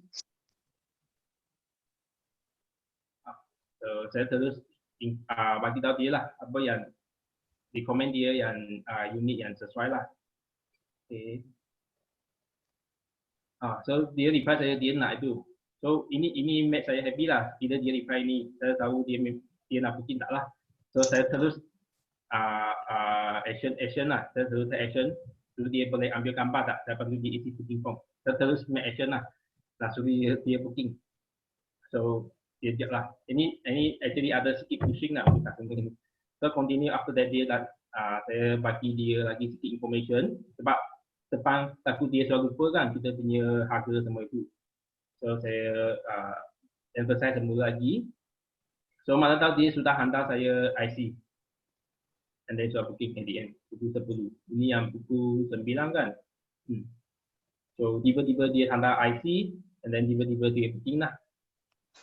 So saya terus bagi tahu dia lah apa yang recommend dia yang unik yang sesuai lah. Okay. So dia reply saya dia nak itu. So ini make saya happy lah. Bila dia reply ni saya tahu dia nak booking tak lah. So saya terus action lah. Saya terus action. Dulu dia boleh ambil gambar tak? Saya perlu dia isi booking form. Saya terus make action lah. Langsung dia booking. So dia jap lah. Ini actually ada sikit pushing lah untuk customer ni. So continue after that dia saya bagi dia lagi sikit information. Sebab depan takut dia selalu lupa kan kita punya harga semua itu. So saya emphasize semula lagi. So mana tahu dia sudah hantar saya IC. And then sudah booking at the end. Pukul 10. Ini yang pukul 9 kan. So tiba-tiba dia hantar IC. And then tiba-tiba dia booking lah.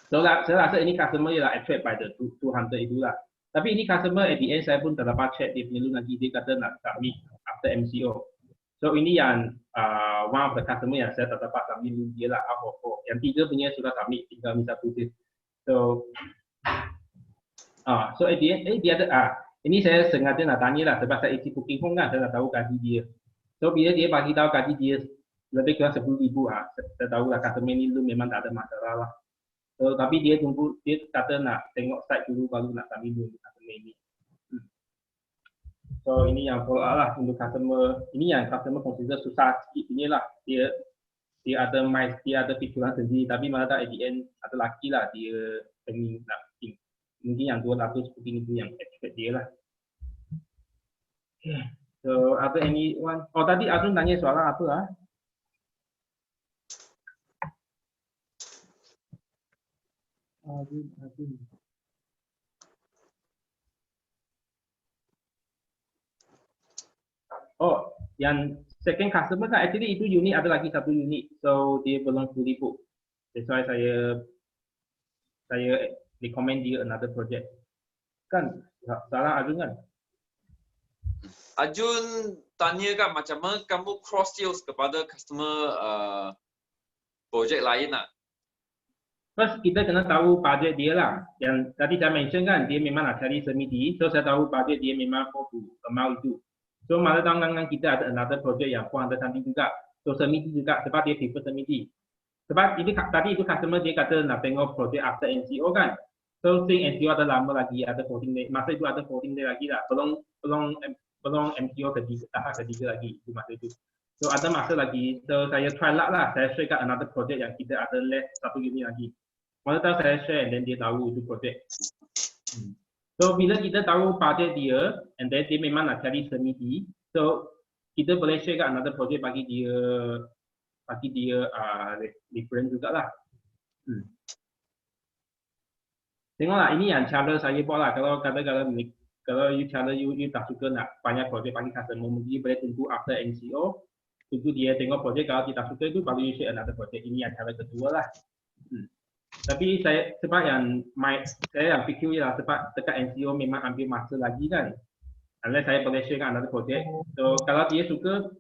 So saya rasa ini customer ialah attract by the 200 itulah. Tapi ini customer at the end saya pun tak dapat check dia punya loan lagi. Dia kata nak submit after MCO. So ini yang one of the customer yang saya tak dapat submit loan dia lah out of 4. Yang 3 punya sudah submit, tinggal minta tulis. So so at the end dia ada ini saya sengaja nak tanya lah sebab saya isi booking form kan, saya nak tahu gaji dia. So bila dia bagi tahu gaji dia lebih kurang 10,000 saya tahu lah customer ni loan memang tak ada masalah lah. So, tapi dia kata nak tengok site dulu baru nak submit loan customer ini. So ini yang follow up lah untuk customer. Ini yang customer consider susah sikit punya lah. Dia ada fikiran sendiri tapi malah tak at the end ada laki lah dia pengen nak booking. Mungkin yang 200 booking itu yang expect dia lah. Okay. So ada anyone? Oh tadi Azun tanya soalan apa lah? Azun. Oh, yang second customer kan actually itu unit ada lagi satu unit. So dia belum fully book. That's why saya recommend dia another project. Kan salah Azun kan? Ajun tanya kan macam mana kamu cross sales kepada customer projek lain lah. First kita kena tahu budget dia lah. Yang tadi saya mention kan dia memang nak cari semi-D. So saya tahu budget dia memang for amount itu. So malah tangan kita ada another project yang 400 something juga. So semi-D juga sebab dia prefer semi-D. Sebab ini tadi itu customer dia kata nak tengok project after MCO kan. So since MCO ada lama lagi, ada 14 day, masa itu ada 14 day lagi lah. Belum MCO tahap ketiga lagi itu masa itu. So ada masa lagi, so saya try lah, saya share kat another project yang kita ada less 1 unit lagi. Masa tahu saya share, and then dia tahu itu project. So bila kita tahu project dia, and then dia memang nak cari semi-D, so kita boleh share kat another project bagi dia reference juga lah. Tengoklah, ini yang cara saya buat lah. Kalau cara you tak suka nak banyak project bagi customer, mungkin boleh tunggu after MCO, tunggu dia tengok project, kalau dia tak suka itu baru you share another project. Ini yang cara kedua lah. Tapi sebab saya yang fikir lah, sebab dekat MCO memang ambil masa lagi kan. Unless saya boleh share kan another project. So kalau dia suka,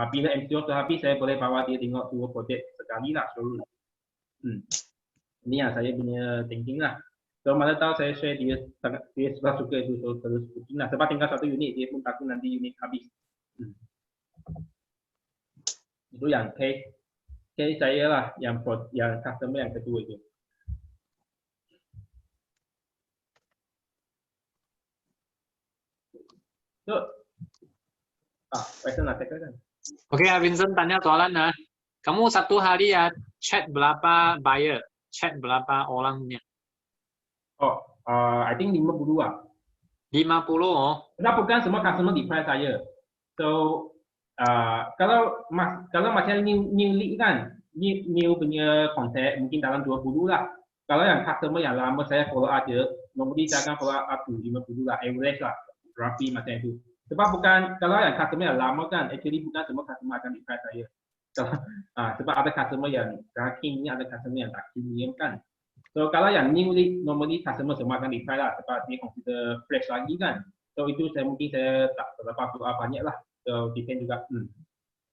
bila MCO terhabis, saya boleh bawa dia tengok 2 project sekali lah seluruh. Ini yang saya punya thinking lah. So mana tahu saya share dia suka itu, so terus booking lah. Sebab tinggal 1 unit, dia pun takut nanti unit habis. Itu yang case saya lah, yang customer yang kedua itu. So, Faisal nak cakap kan? Oke, Vincent tanya soalan lah. Kamu satu hari ya chat berapa buyer? Chat berapa orangnya? Oh, I think 50 lah. 50 oh. Sebab bukan semua customer di price saya. So, kalau macam new lead kan, new punya contact mungkin dalam 20 lah. Kalau yang customer yang lama saya follow aja, normally saya akan follow up to 50 lah, average lah, roughly macam itu. Sebab bukan, kalau yang customer yang lama kan, actually bukan semua customer akan di price saya. Sebab ada customer yang keen, ada customer yang tak keen kan. So kalau yang new lead, normally customer semua akan di price lah, sebab dia consider fresh lagi kan. So itu mungkin saya tak terlepas follow up banyak lah. So depend juga.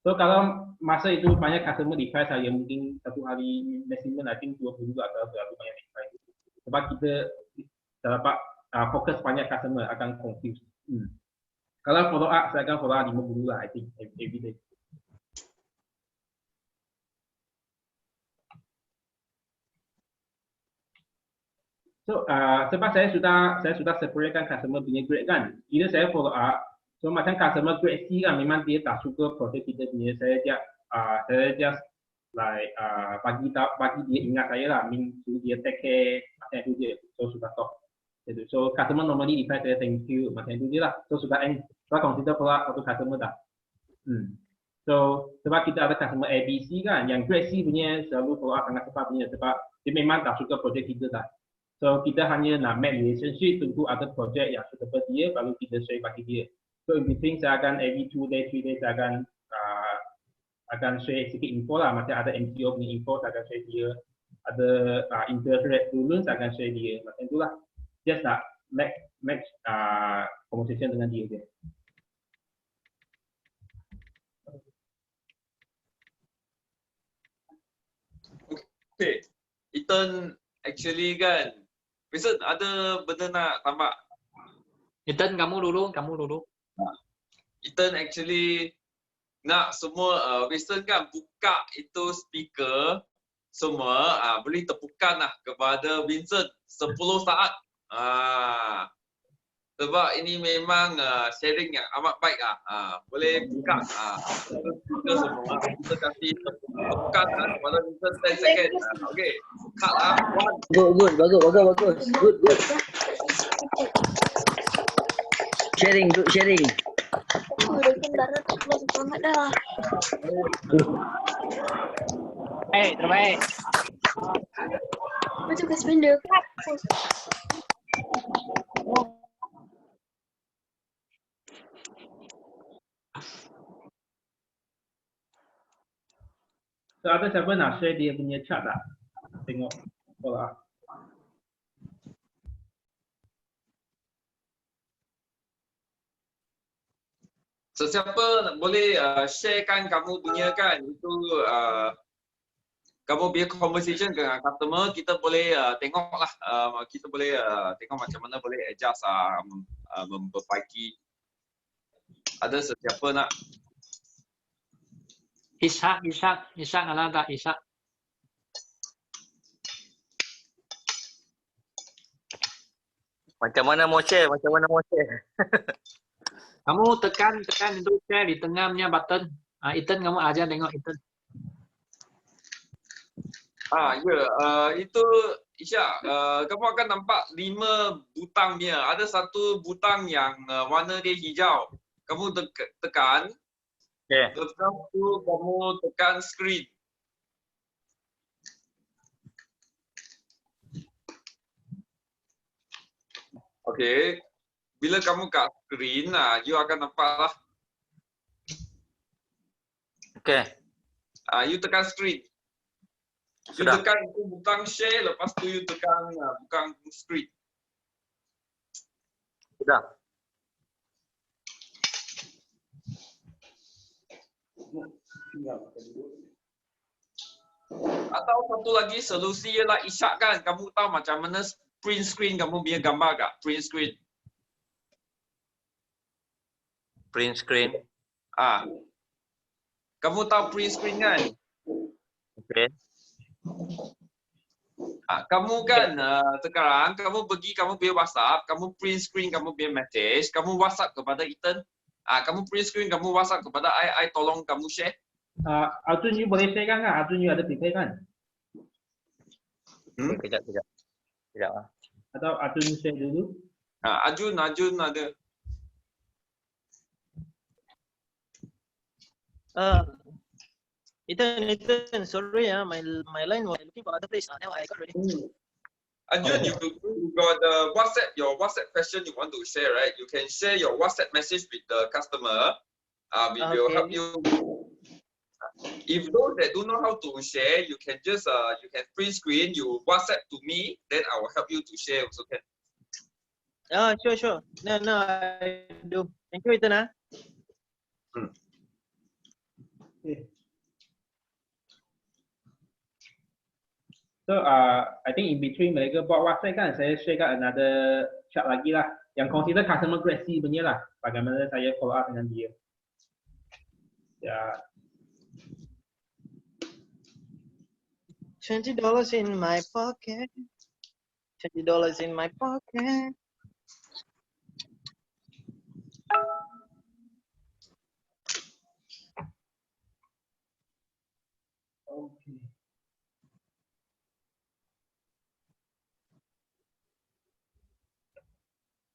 So kalau masa itu banyak customer di price saya, mungkin satu hari maximum I think 20 atau berapa banyak di price. Sebab kita dapat fokus banyak customer akan confuse. Kalau follow up, saya akan follow up 50 lah I think every day. So sebab saya sudah separatekan customer punya grade kan. Either saya follow up, so macam customer grade C kan memang dia tak suka project kita punya, saya just like bagi dia ingat saya lah, suruh dia take care macam itu je. So sudah stop. So customer normally di price saya thank you macam itu je lah. So sudah end. Sudah consider follow up satu customer dah. So sebab kita ada customer ABC kan, yang grade C punya selalu follow up sangat cepat punya, sebab dia memang tak suka project kita dah. So kita hanya nak make relationship, tunggu ada project yang suitable dia, baru kita share bagi dia. So in between saya akan every 2 days, 3 days saya akan share sedikit info lah, macam ada MCO punya info saya akan share dia, ada interest rate dulu saya akan share dia, macam itulah. Just nak make conversation dengan dia je. Okay, Ethan actually kan, Vincent ada benda nak tambah? Ethan kamu dulu. Ethan actually nak semua Vincent kan buka itu speaker semua boleh tepukan lah kepada Vincent 10 saat. Sebab ini memang sharing yang amat baik lah. Boleh buka speaker semua. Kita kasih tepukan kepada Vincent 10 second. Okay, cut lah. Good. Good. Sharing. Terbaik. Macam gas benda. So ada siapa nak share dia punya chart tak? Tengok pola. Sesiapa boleh sharekan kamu punya kan, itu kamu punya conversation dengan customer, kita boleh tengoklah, kita boleh tengok macam mana boleh adjust, memperbaiki. Ada sesiapa nak? Ishak ada tak Ishak? Macam mana mau share? Macam mana mau share? Kamu tekan itu share di tengahnya button. Ethan kamu aja tengok Ethan. Itu Isyak, kamu akan nampak 5 butang dia. Ada satu butang yang warna dia hijau. Kamu tekan. Okay. Lepas tu kamu tekan screen. Okay. Bila kamu kat screen, you akan nampak lah. Okay. You tekan screen. You Sudah. tekan itu butang share, lepas tu you tekan butang screen. Sudah. Atau satu lagi solusi ialah Isyak kan, kamu tahu macam mana print screen kamu punya gambar tak? Print screen. Print screen. Kamu tahu print screen kan? Okay. Kamu kan sekarang kamu pergi kamu punya WhatsApp, kamu print screen kamu punya message, kamu WhatsApp kepada Ethan. Kamu print screen kamu WhatsApp kepada I tolong kamu share. Arjun you boleh share kan? Arjun you ada prepare kan? Kejap. Atau Arjun share dulu? Arjun ada. Ethan, sorry, my line was looking for other place. Now I got ready. Arjun, you got your WhatsApp question you want to share, right? You can share your WhatsApp message with the customer. We will help you. If those that don't know how to share, you can just you can print screen, you WhatsApp to me, then I will help you to share also can. Sure. No, I do. Thank you, Ethan. Okay. So I think in between mereka buat WhatsApp kan, saya share kat another chat lagi lah, yang consider customer grade C punya lah, bagaimana saya follow up dengan dia. Ya. $20 in my pocket. $20 in my pocket. Okay.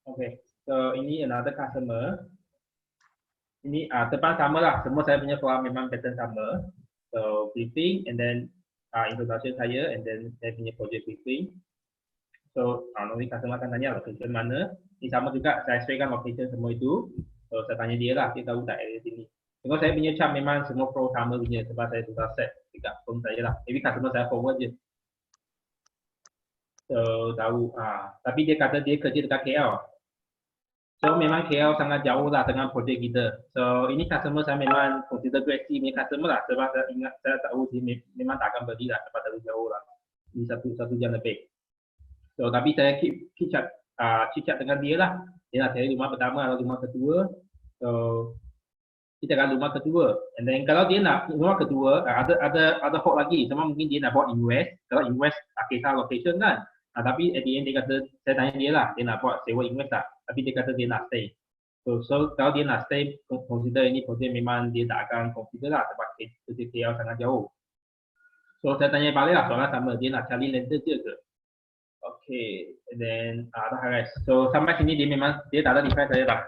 Okay, so ini another customer. Ini depan sama lah, semua saya punya follow up memang pattern sama. So briefing and then introduction saya and then saya punya project briefing. So nanti customer akan tanya location mana. Ini sama juga saya sesuaikan location semua itu. So saya tanya dia lah, dia tahu tak area sini. Sebab saya punya chart memang semua pro sama punya sebab saya sudah set dekat phone saya lah. Maybe customer saya forward je. So tahu tapi dia kata dia kerja dekat KL. So memang KL sangat jauh lah dengan projek kita. So ini customer saya memang consider grade C punya customer lah sebab saya ingat saya tahu dia memang tak akan pergi lah tempat terlalu jauh lah. Ini satu jam lebih. So tapi saya keep chat dengan dia lah. Dia nak cari rumah pertama atau rumah kedua. So kita akan rumah kedua. And then kalau dia nak rumah kedua ada hope lagi. Sama mungkin dia nak buat in West. Kalau in West kisah location kan. Tapi at the end dia kata, saya tanya dia lah, dia nak buat sewa in West tak? Tapi dia kata dia nak stay. So kalau dia nak stay, consider ini projek memang dia tak akan consider lah sebab kerja KL sangat jauh. So saya tanya balik lah soalan sama, dia nak cari lender je ke? Okay, and then ada harus. So sampai sini dia memang dia tak ada reply saya lah.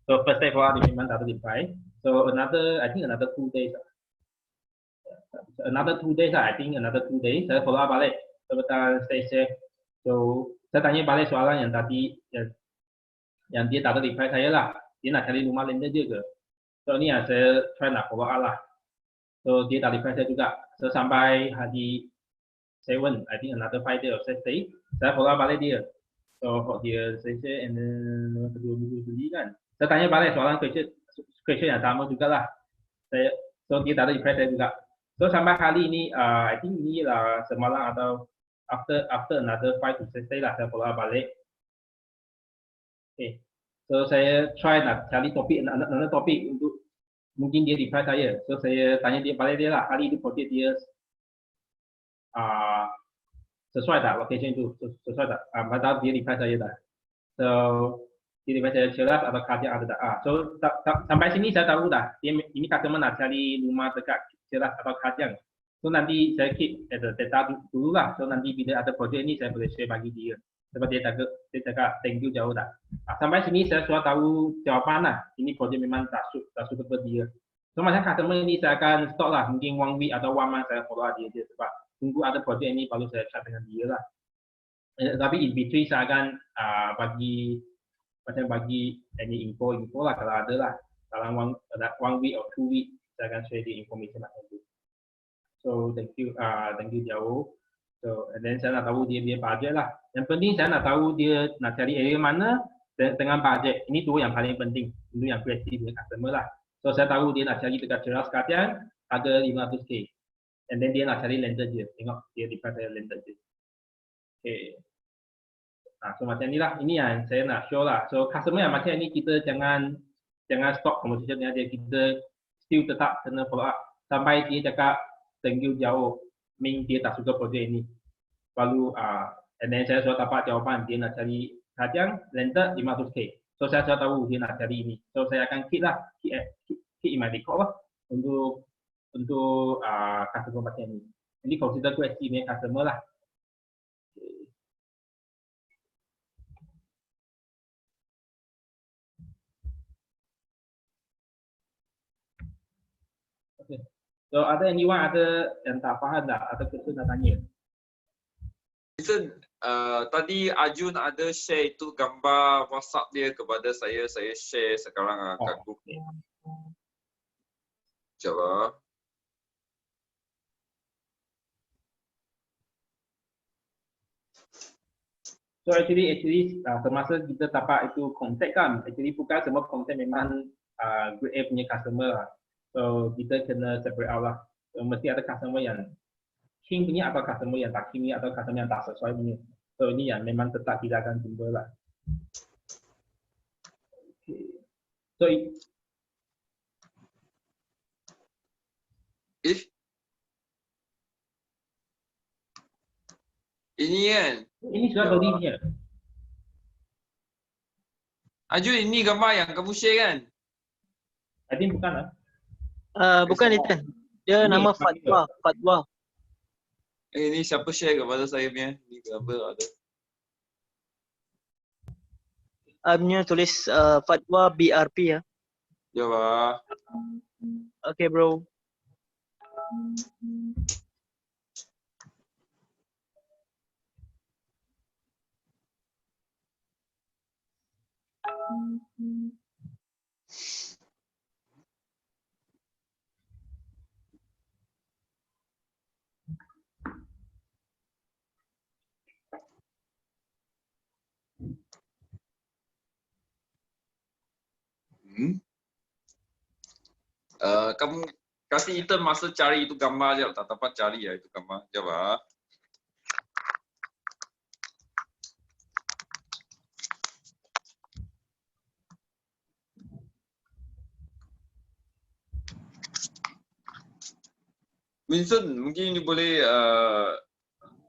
So first day follow dia memang tak ada reply. So I think another 2 days lah. Another 2 days lah, I think another 2 days. Saya follow up balik. Sebentar stay safe. So saya tanya balik soalan yang tadi yang dia tak ada reply saya lah. Dia nak cari rumah lender je ke? So ni saya try nak follow up lah. So dia tak reply saya juga. So sampai hari 7, I think another 5 days of stay, saya follow up balik dia. So for dia saya and then kedua minggu beli kan. Saya tanya balik soalan question yang sama juga lah. So dia tak ada reply saya juga. So sampai hari ini I think ini lah semalam atau after another 5 to 6 days lah saya follow up balik. Okay. So saya try nak cari another topik untuk mungkin dia reply saya. So saya tanya dia balik dia lah, hari ini project dia sesuai tak location itu, sesuai tak? Padahal dia reply saya dah. So jadi saya jelas atau kerja ada tak. So sampai sini saya tahu dah. Ini customer nak cari rumah dekat jelas atau kerja. So nanti saya keep data dulu lah. So nanti bila ada projek ini saya boleh share bagi dia. Sebab dia cakap thank you jauh dah. Sampai sini saya sudah tahu jawapan lah. Ini projek memang tak suitable dia. So macam customer ini saya akan stop lah. Mungkin 1 week atau 1 month saya follow dia sebab tunggu ada projek ini baru saya chat dengan dia lah. Tapi in between saya akan bagi any info lah kalau ada lah. Dalam 1 week or 2 week saya akan share the information macam tu. So thank you jauh. So and then saya nak tahu dia budget lah. Yang penting saya nak tahu dia nak cari area mana dengan budget. Ini tu yang paling penting. Itu yang kreatif dengan customer lah. So saya tahu dia nak cari dekat Ceras Katian ada 500k. And then dia nak cari lender je. Tengok dia di pada lender je. Okay. So macam ni lah. Ini yang saya nak show lah. So customer yang macam ni kita jangan stop conversation dengan dia. Kita still tetap kena follow up. Sampai dia cakap thank you jauh. Mean dia tak suka projek ini. Lalu and then saya sudah dapat jawapan. Dia nak cari kajang lender 500k. So saya sudah tahu dia nak cari ini. So saya akan keep lah. Keep in my record lah. Untuk customer macam ni. Ini consider aku estimate customer lah. Okay. So ada anyone ada yang tak faham tak? Ada question nak tanya? Listen, tadi Arjun ada share itu gambar WhatsApp dia kepada saya. Saya share sekarang kat group ni. Coba. So actually semasa kita dapat itu kontak kan, actually bukan semua kontak memang grade A punya customer lah. So kita kena separate out lah. So, mesti ada customer yang keen punya atau customer yang tak keen punya atau customer yang tak sesuai punya. So ini yang memang tetap kita akan jumpa lah. Okay. So ini kan? Ini sudah tadi punya. Arjun, ini gambar yang kamu share kan? I think bukan lah. Bukan Ethan. Dia nama Fatwa. Ini siapa share kepada saya punya? Ini gambar ada. Punya tulis Fatwa BRP ya. Coba. Okay bro. Kamu kasih Ethan masa cari itu gambar je, tak dapat cari ya itu gambar. Coba. Vincent, mungkin you boleh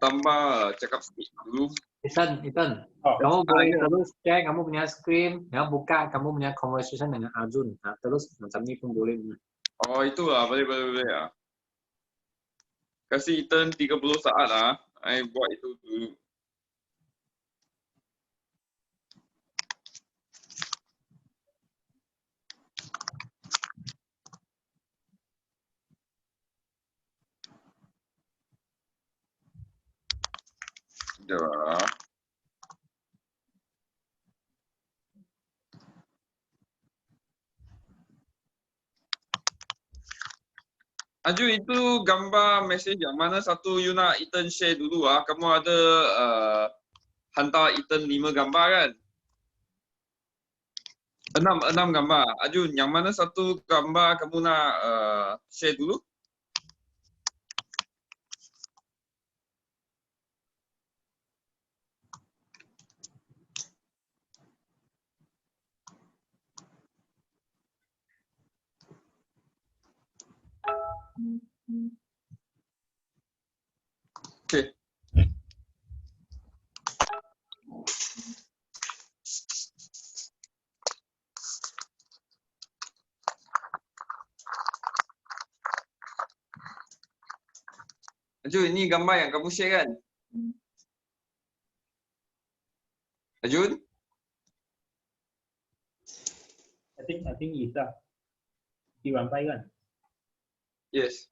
tambah cakap sikit dulu. Ethan, kamu boleh terus share kamu punya screen, ya buka kamu punya conversation dengan Arjun. Nah, terus macam ni pun boleh. Oh itulah, boleh ya. Kasih Ethan 30 saat lah. I buat itu dulu. Dah. Aju itu gambar mesej yang mana satu you nak Ethan share dulu ah. Kamu ada hantar Ethan 5 gambar kan? 6 gambar. Aju yang mana satu gambar kamu nak share dulu? Okay. Ajun, ini gambar yang kamu share kan? Ajun? I think is lah. Bukit Rampai kan? Yes.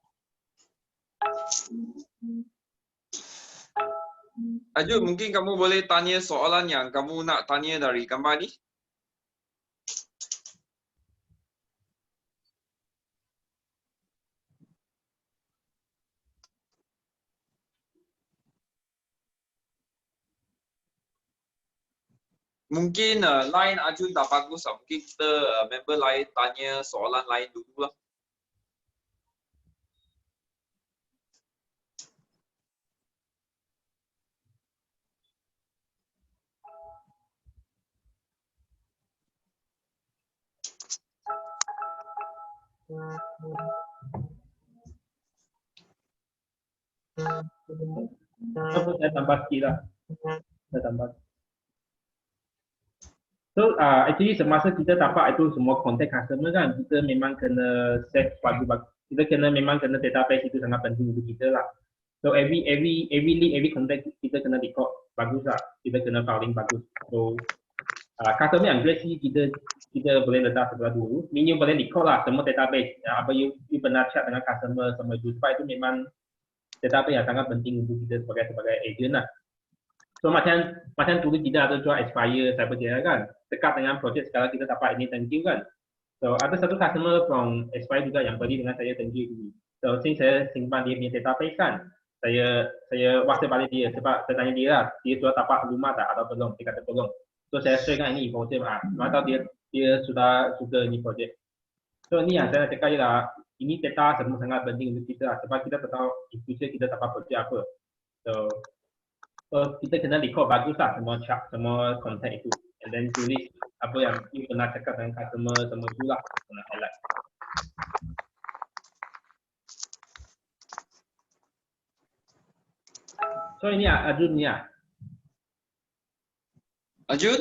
Ajun, mungkin kamu boleh tanya soalan yang kamu nak tanya dari gambar ni? Mungkin line Ajun tak bagus lah. Mungkin kita member lain tanya soalan lain dulu lah. Saya tambah sikit lah. Saya tambah. So actually semasa kita dapat itu semua contact customer kan, kita memang kena set bagus-bagus. Kita memang kena database itu sangat penting untuk kita lah. So every lead, every contact kita kena record bagus lah. Kita kena filing bagus. So customer yang great sih kita boleh letak sebelah dulu. Minimum boleh record lah semua database. Apa you pernah chat dengan customer sama itu. Sebab itu memang database yang sangat penting untuk kita sebagai agent lah. So macam dulu kita ada jual Aspire Cyberjaya kan, dekat dengan projek sekarang kita dapat ini thank you kan. So ada satu customer from Aspire juga yang beli dengan saya thank you ini. So since saya simpan dia punya database kan, saya WhatsApp balik dia sebab saya tanya dia lah, dia sudah dapat rumah tak atau belum, dia kata belum. So saya share kan ini informasi maka dia sudah suka ini projek. So ini yang saya cakap je lah, ini data semua sangat penting untuk kita lah, sebab kita tak tahu in future kita dapat projek apa. So kita kena record bagus lah semua chat, semua content itu, and then tulis apa yang you pernah cakap dengan customer semua itu lah, kena highlight. So ini Ajun ni lah. Ajun?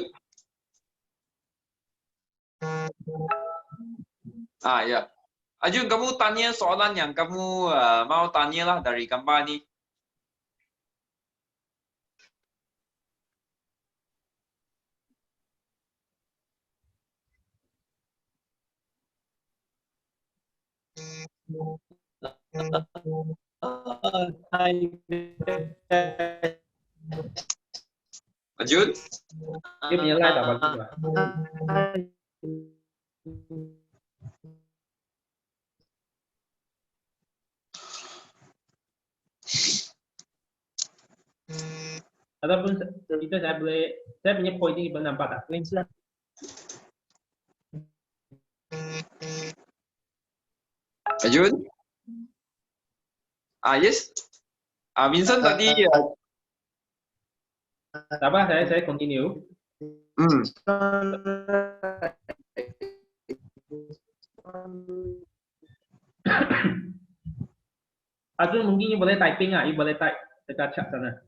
Ya. Ajun, kamu tanya soalan yang kamu mau tanya lah dari gambar ni. Ajun? Dia punya line tak bagus lah. Ataupun kita saya punya point ni boleh nampak tak? Ajun? Yes. Vincent tadi. Tak apa, saya continue. Ajun mungkin you boleh typing you boleh type dekat chat sana.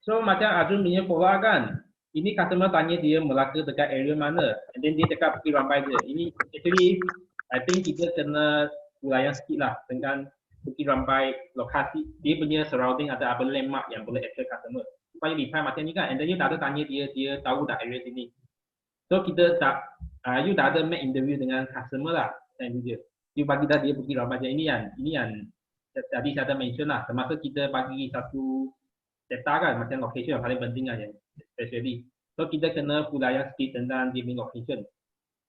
So macam Ajun punya pola kan, ini customer tanya dia Melaka dekat area mana, and then dia cakap Bukit Rampai je. Ini actually I think kita kena layan sikit lah dengan Bukit Rampai lokasi, dia punya surrounding ada apa landmark yang boleh attract customer. Supaya reply macam ni kan, and then you tak ada tanya dia tahu tak area sini. So kita tak, you dah ada make interview dengan customer lah, time dia. You bagi dah dia Bukit Rampai je. Ini yang tadi saya ada mention lah, semasa kita bagi satu data kan, macam location yang paling penting lah, especially. So kita kena layan sikit tentang dia punya location.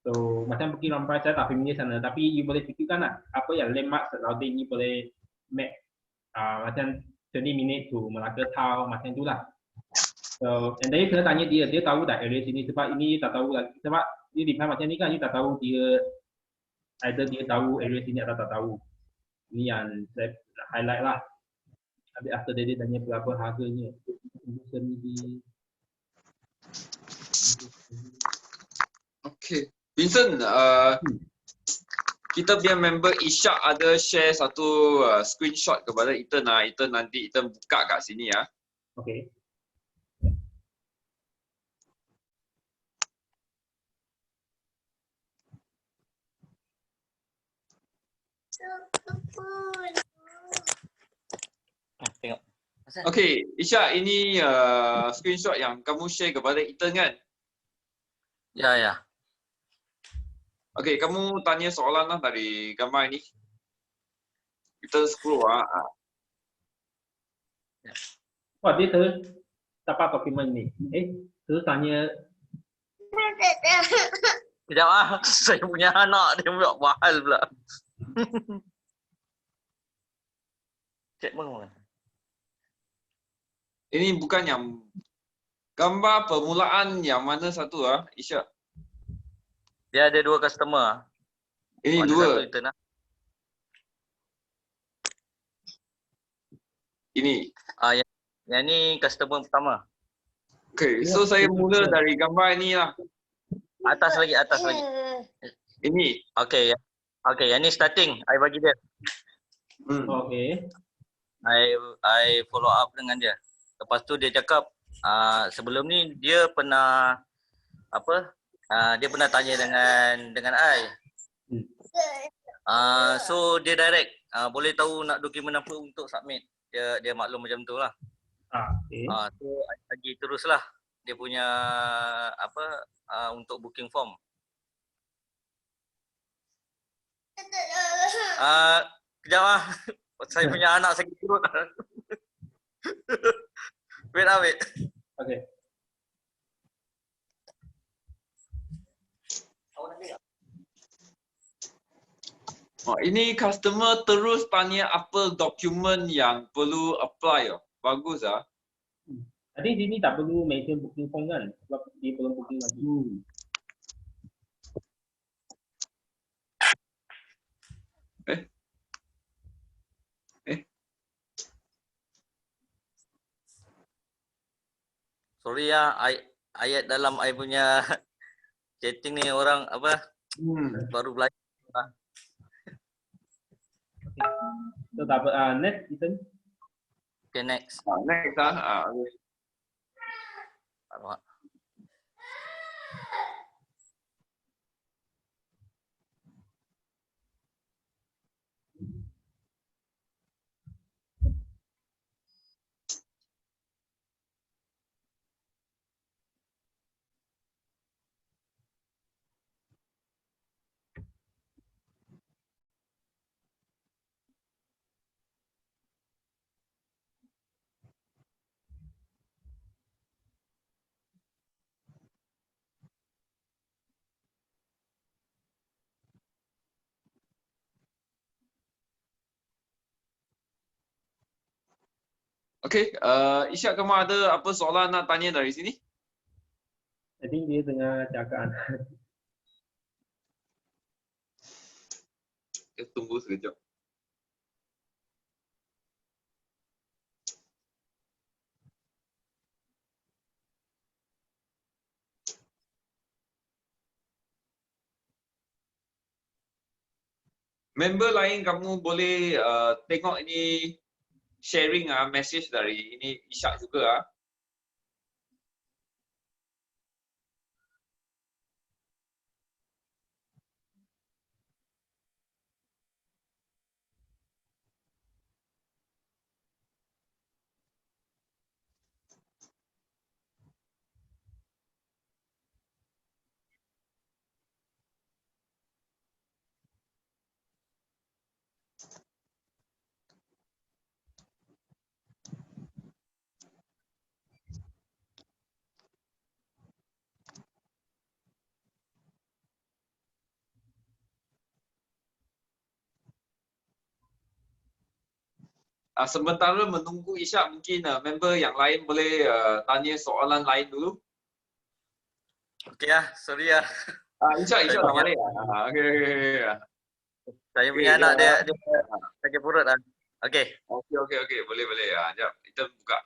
So macam Bukit Rampai saya tak familiar sana, tapi you boleh fikirkan lah, apa yang landmark surrounding ni boleh map macam 20 minit to Melaka Town, macam tu lah. So, and then you kena tanya dia tahu tak area sini, sebab ini tak tahu lagi, sebab dia reply macam ni kan, you tak tahu dia either dia tahu area sini atau tak tahu. Ini yang saya highlight lah. Habis after dia tanya berapa harganya. Okay. Vincent, kita punya member Ishak ada share satu screenshot kepada Ethan lah. Ethan nanti Ethan buka kat sini ya. Okay. Tengok. Okay, Isyak, ini screenshot yang kamu share kepada Ethan kan? Ya, ya. Okay, kamu tanya soalan lah dari gambar ini. Kita scroll lah. Wah, dia terus dapat dokumen ni. Terus tanya. Sekejap ah, saya punya anak dia buat mahal pula. Cek mana? Ini bukan yang gambar permulaan yang mana satu ah, Isyak? Dia ada 2 customer. Ini Ada 2. satu return lah. Ini. Yang ni customer pertama. Okay, so saya mula dari gambar ini lah. Atas lagi. Ini. Okay, okay, yang ni starting. I bagi dia. Okay. I follow up dengan dia. Lepas tu dia cakap sebelum ni dia pernah dia pernah tanya dengan I. So dia direct boleh tahu nak dokumen apa untuk submit. Dia maklum macam tu lah. Okay. So I bagi teruslah dia punya untuk booking form. Kejap lah. Saya punya anak sakit perut. Wait. Okay. Ini customer terus tanya apa dokumen yang perlu apply. Bagus ah. Tadi sini tak perlu mention booking form kan? Sebab dia belum booking lagi. Sorry ya, ayat dalam I punya chatting ni orang baru belajar. So tak apa, next Ethan. Okay, next. Next ah. Alamak. Okay, Isyak, kamu ada apa soalan nak tanya dari sini? I think dia tengah cakap. Tunggu sekejap. Member lain kamu boleh tengok ini sharing message dari ini Isyak juga . Sementara menunggu Isyak, mungkin member yang lain boleh tanya soalan lain dulu. Okay lah, sorry lah. Isyak dah balik. Okay. Saya punya anak dia sakit perut lah. Okay. Okay. Boleh. Sekejap, kita buka.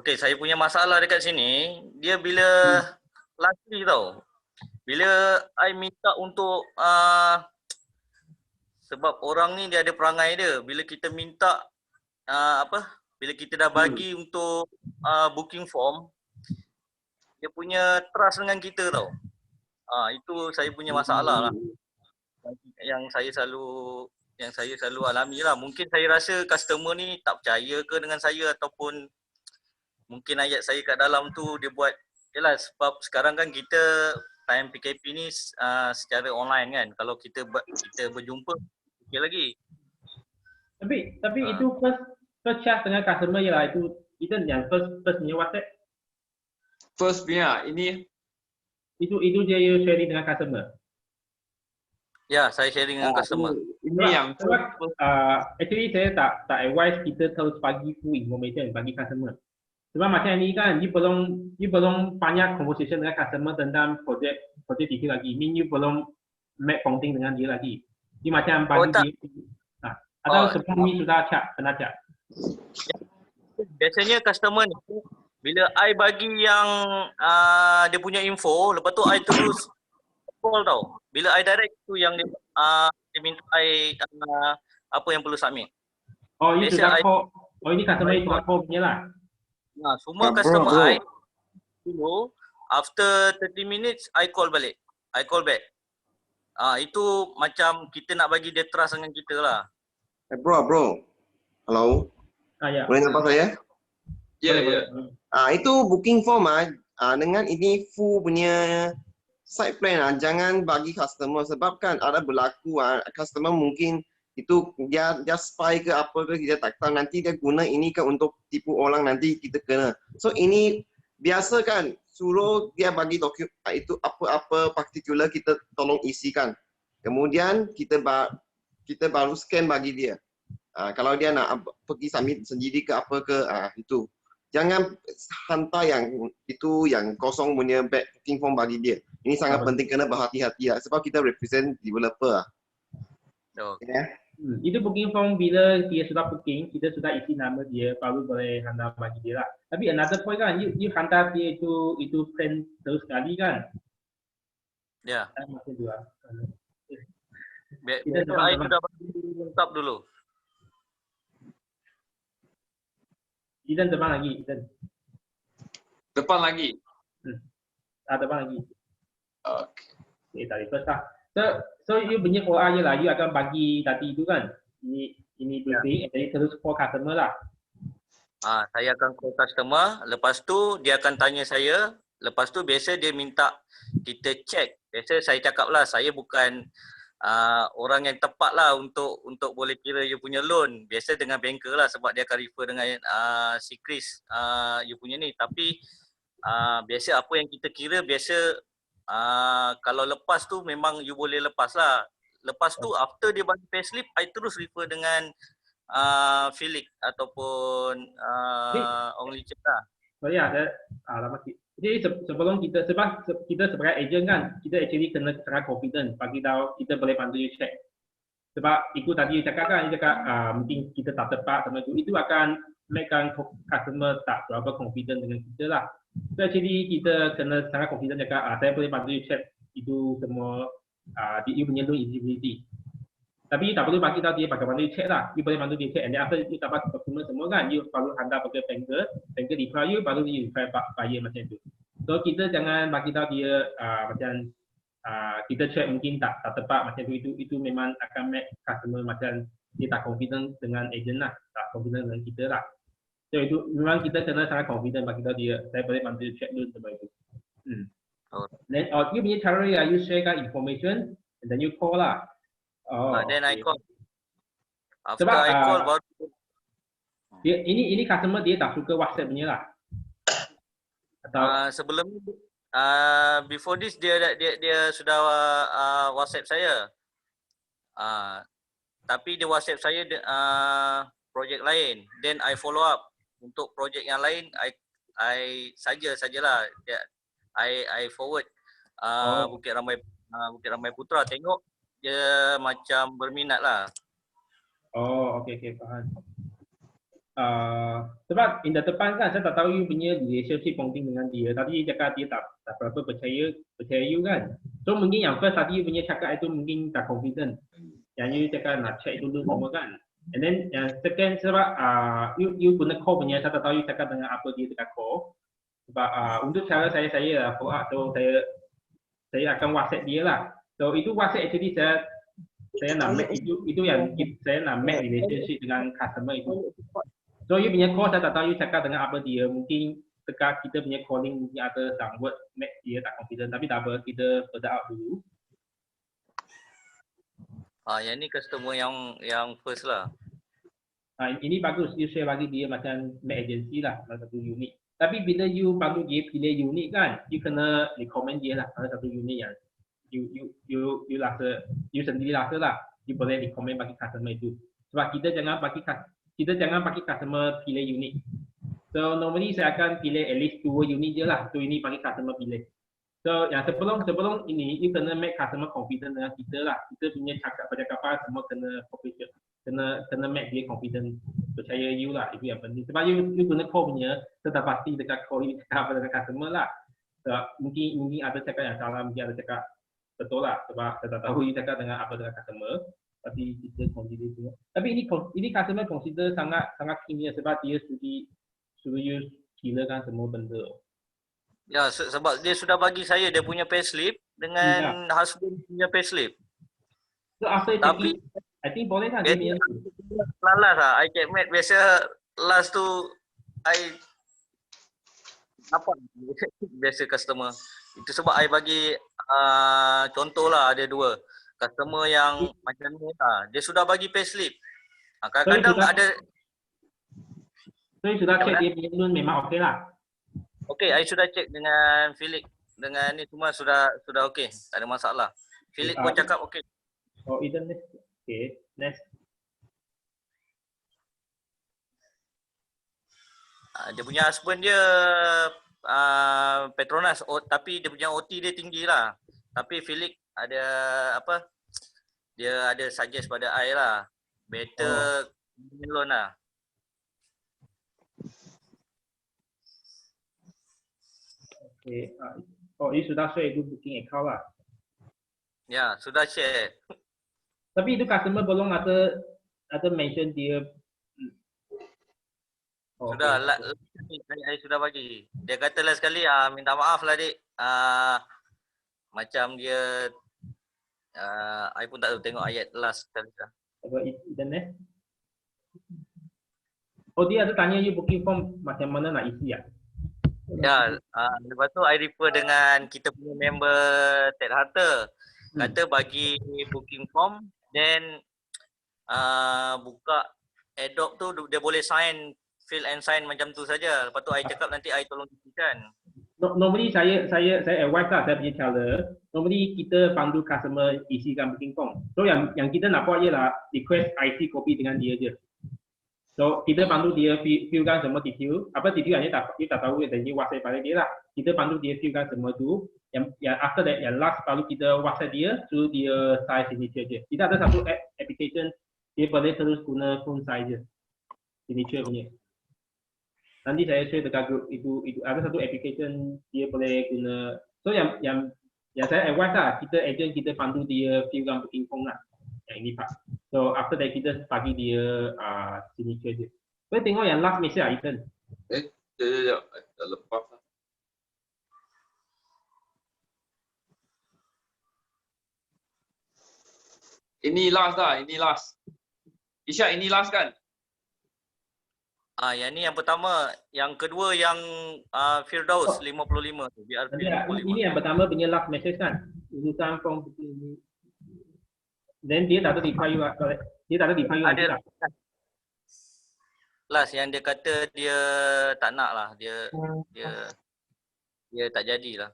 Okay, saya punya masalah dekat sini, dia bila lastly tau. Bila I minta untuk sebab orang ni dia ada perangai dia. Bila kita minta bila kita dah bagi untuk booking form, dia punya trust dengan kita tau. Itu saya punya masalah lah. yang saya selalu alami lah. Mungkin saya rasa customer ni tak percaya ke dengan saya, ataupun mungkin ayat saya kat dalam tu dia buat, yalah sebab sekarang kan kita time PKP ni secara online kan. Kalau kita berjumpa okey lagi. Tapi itu first chat dengan customer ialah itu yang first punya WhatsApp. First punya ini Itu dia you sharing dengan customer. Ya, saya sharing dengan customer. Ini yang actually saya tak advise kita terus bagi full information bagi customer. Sebab macam ni kan, you belum banyak conversation dengan customer tentang projek detail lagi. You belum make konting dengan dia lagi. You macam bagi dia. Atau sebelum ni sudah pernah chat. Biasanya customer ni bila I bagi yang dia punya info, lepas tu I terus call tau. Bila I direct tu yang dia minta I apa yang perlu submit. Oh, you sudah call. Oh, ini customer sudah call punya lah. Nah, semua customer I dulu after 30 minutes I call balik. I call back. Itu macam kita nak bagi dia trust dengan kita lah. Bro. Hello. Ya. Boleh nampak saya? Ya. Itu booking form dengan ini full punya site plan jangan bagi customer sebab kan ada berlaku customer mungkin itu dia spy ke apa ke kita tak tahu, nanti dia guna ini ke untuk tipu orang, nanti kita kena. So ini biasa kan suruh dia bagi dokumen itu apa particular kita tolong isikan. Kemudian kita baru scan bagi dia. Kalau dia nak pergi submit sendiri ke apa ke itu. Jangan hantar yang kosong punya booking form bagi dia. Ini sangat penting, kena berhati-hati lah sebab kita represent developer lah. Okay. Itu booking form bila dia sudah booking, kita sudah isi nama dia, baru boleh hantar bagi dia lah. Tapi another point kan, you hantar dia itu plan terus sekali kan? Ya. Macam tu lah. Biasa I sudah bagi lengkap dulu. Eden depan lagi, Eden. Depan lagi. Depan lagi. Okay. Tadi first lah. So you punya OR je lah, you akan bagi tadi itu kan. Ini briefing, jadi terus call customer lah. Saya akan call customer, lepas tu dia akan tanya saya, lepas tu biasa dia minta kita check. Biasa saya cakap lah, saya bukan orang yang tepat lah untuk boleh kira you punya loan. Biasa dengan banker lah sebab dia akan refer dengan si Chris you punya ni. Tapi biasa apa yang kita kira biasa kalau lepas tu memang you boleh lepas lah. Lepas tu after dia bagi payslip, I terus refer dengan Felix ataupun Ong Lee Chin lah. Sorry lama sikit. Jadi sebelum kita sebagai agent kan, kita actually kena sangat confident bagi tahu kita boleh bantu you check. Sebab itu tadi cakap kan, mungkin kita tak tepat sama itu akan make-kan customer tak berapa confident dengan kita lah. So actually kita kena sangat confident cakap saya boleh bantu you check itu semua you punya loan eligibility. Tapi tak perlu bagi tahu dia bagaimana you check lah. You boleh bantu dia check and then after you dapat dokumen semua kan, you baru hantar ke banker reply you, baru you reply buyer macam tu. So kita jangan bagi tahu dia macam kita check mungkin tak tepat macam tu, itu memang akan make customer macam dia tak confident dengan agent lah, tak confident dengan kita lah. So itu memang kita kena sangat confident bagi tahu dia saya boleh bantu check dulu semua itu. Then you punya cara you sharekan information and then you call lah. Then I call. After Sebab, I call baru ini customer dia tak suka WhatsApp punya lah. Atau sebelum before this dia sudah WhatsApp saya. Tapi dia WhatsApp saya projek lain. Then I follow up untuk projek yang lain. I sajalah. I forward Bukit Ramai Putra, tengok dia macam berminat lah. Okay, faham. Sebab in the depan kan saya tak tahu you punya relationship penting dengan dia, tapi dia cakap dia tak berapa percaya you kan. So mungkin yang first tadi you punya cakap itu mungkin tak confident. Yang you cakap nak check dulu semua kan. And then yang second sebab you guna call punya, saya tak tahu you cakap dengan apa dia dekat call. Sebab untuk cara saya follow up, so saya akan WhatsApp dia lah. So itu WhatsApp actually saya nak make itu yang saya nak make relationship dengan customer itu. So you punya call saya tak tahu you cakap dengan apa dia, mungkin dekat kita punya calling mungkin ada some word make dia tak confident, tapi tak apa, kita further out dulu. Yang ni customer yang first lah. Ini bagus, you share bagi dia macam make agency lah, salah satu unit. Tapi bila you bantu dia pilih unit kan, you kena recommend dia lah salah satu unit yang you rasa, you sendiri rasa lah, you boleh recommend bagi customer itu. Sebab kita jangan bagi customer pilih unit. So normally saya akan pilih at least 2 unit je lah, 2 unit bagi customer pilih. So yang sebelum ini, you kena make customer confident dengan kita lah. Kita punya percakapan semua kena professional, kena make dia confident, percaya you lah, itu yang penting. Sebab you guna call punya, tetap pasti dekat call you cakap apa dengan customer lah. So, mungkin ada cakap yang salah, mungkin ada cakap betul lah. Sebab saya tak tahu you cakap dengan apa dengan customer, tapi kita consider semua. Tapi ini customer consider sangat kimia sebab dia suruh you kilakan semua benda. Ya, sebab dia sudah bagi saya dia punya payslip dengan husband punya payslip. So after tapi I think boleh kan dia dia last lah. I get mad biasa last tu I apa biasa customer. Itu sebab I bagi contoh lah, ada 2 customer yang macam ni lah. Dia sudah bagi payslip. Kadang-kadang ada. So sudah check dia punya loan memang okey lah. Okey, I sudah check dengan Philip, dengan ni semua sudah okey, tak ada masalah. Philip pun cakap okey. Oh, itu next. Okey, next. Dia punya husband dia Petronas, tapi dia punya OT dia tinggi lah. Tapi Philip ada apa? Dia ada suggest pada I lah. Better loan lah. Okay. You sudah share itu booking account lah. Ya, sudah share. Tapi itu customer belum ada mention dia. Sudah, saya sudah bagi. Dia kata last sekali, minta maaf lah dik. Macam dia, I pun tak tahu tengok ayat last sekali dah. Apa internet? Oh, dia ada tanya you booking form macam mana nak isi ya? Ya, lepas tu I refer dengan kita punya member Ted Harter. Kata bagi booking form, then buka Adobe tu dia boleh fill and sign macam tu saja. Lepas tu I cakap nanti I tolong isikan. Normally saya advise lah, saya punya cara. Normally kita bantu customer isikan booking form. So yang kita nak buat ialah request IC copy dengan dia je. So kita bantu dia fillkan semua detail. Apa detail yang dia tak tahu, jadi WhatsApp pada dia lah. Kita bantu dia fillkan semua tu. Yang after that, yang last baru kita WhatsApp dia, suruh dia sign signature je. Kita ada satu application, dia boleh terus guna phone sign je. Signature punya. Nanti saya share dekat group itu ada satu application dia boleh guna. So yang saya advise lah, kita agent kita bantu dia fillkan booking form lah. Yang ini Pak. So after that kita bagi dia signature je. Boleh tengok yang last message lah Ethan. Ya. Dah lepas lah. Ini last lah, ini last. Isyak, ini last kan? Yang ni yang pertama, yang kedua yang Firdaus 55 tu, BRP 55. Ini yang pertama punya last message kan. Urusan form ini. Then dia tak ada reply you lah. Dia tak ada reply you ada lah. Last yang dia kata dia tak nak lah, dia tak jadilah.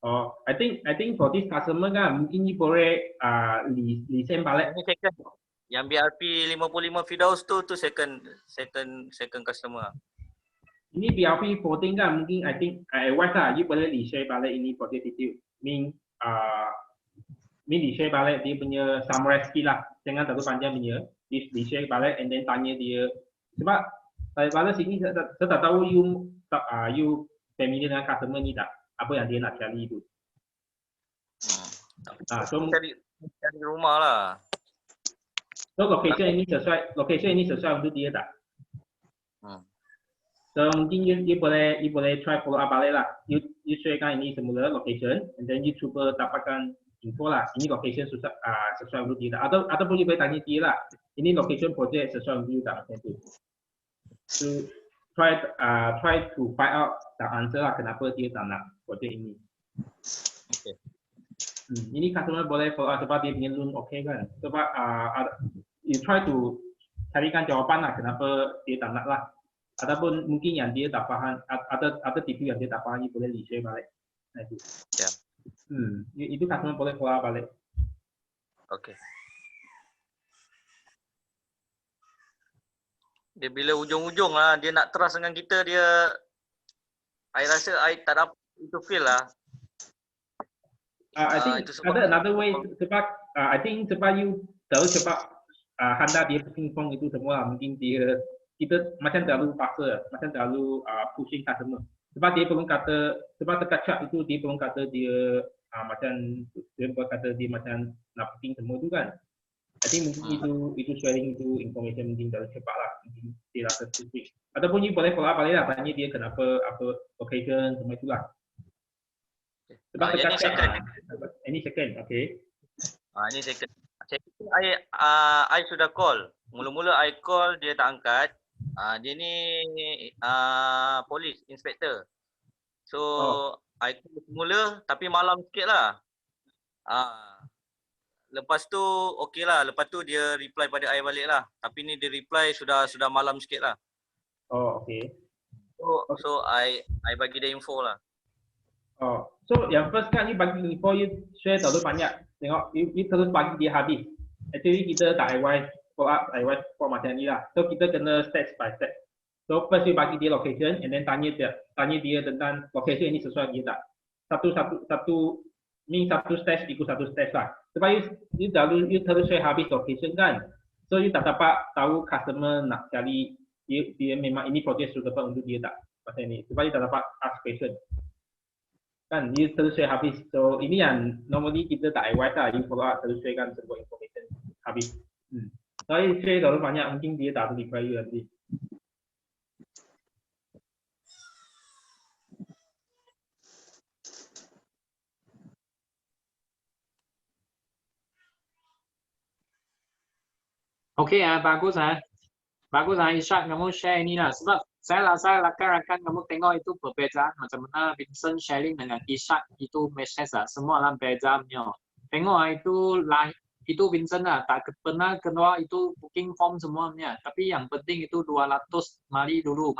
Oh, I think for this customer kan mungkin you boleh listen balik. Ini second. Yang BRP 55 Firdaus tu second customer. Ini BRP 14 kan mungkin I advise lah you boleh share balik ini project detail. Di share balik dia punya summary skill lah. Jangan terlalu panjang punya. Di share balik and then tanya dia. Sebab pada sini saya tak tahu you familiar dengan customer ni tak? Apa yang dia nak cari itu. So cari rumah lah. So location ini sesuai untuk dia tak? So mungkin you boleh try follow up balik lah. You sharekan ini semula location and then you cuba dapatkan info lah. Ini location sesuai untuk dia tak. Ataupun you boleh tanya dia lah. Ini location project sesuai untuk you tak macam tu. So try to find out the answer lah kenapa dia tak nak project ini. Okay. Ini customer boleh follow sebab dia punya loan okay kan. Sebab you try to carikan jawapan lah kenapa dia tak nak lah. Ataupun mungkin yang dia tak faham, ada tipu yang dia tak faham, you boleh share balik. Nah, itu. Ya. Itu customer boleh follow balik. Okay. Dia bila ujung-ujung lah, dia nak trust dengan kita, I rasa I tak dapat itu feel lah. I think ada another way sebab I think sebab you terlalu cepat hantar dia booking form itu semua, mungkin kita macam terlalu paksa, macam terlalu pushing customer. Sebab dia belum kata, sebab terkacak itu dia belum kata dia macam nak booking semua tu kan. I think mungkin itu sharing itu information mungkin terlalu cepat lah, mungkin dia rasa pushing. Ataupun you boleh follow up balik lah, tanya dia kenapa apa location semua itulah. Sebab ini second, okay. Ini second. I sudah call. Mula-mula I call dia tak angkat. Dia ni polis, inspektor. So I call semula tapi malam sikit lah. Lepas tu okey lah. Lepas tu dia reply pada I balik lah. Tapi ni dia reply sudah malam sikit lah. Oh, okay. So I bagi dia info lah. Oh, so yang first kan ni bagi info you share terlalu banyak. Tengok, you terus bagi dia habis. Actually kita tak advise for macam ni lah. So kita kena step by step. So first you bagi dia location and then tanya dia tentang location ini sesuai dia tak. Satu stage ikut satu stage lah. Sebab you terus share habis location kan. So you tak dapat tahu customer nak cari dia memang ini project suitable untuk dia tak macam ni. Sebab you tak dapat ask question. Kan, you terus share habis. So ini yang normally kita tak advise lah. You follow up terus share kan semua information habis. So you share terlalu banyak mungkin dia tak reply you nanti. Okay bagus Bagus Ishak, kamu share ini lah. Sebab saya rasa rakan-rakan kamu tengok itu perbezaan macam mana Vincent sharing dengan Ishak itu message lah. Semua lah bezaannya. Tengok itu Vincent lah. Tak pernah keluar itu booking form semuanya. Tapi yang penting itu 200 mari dulu.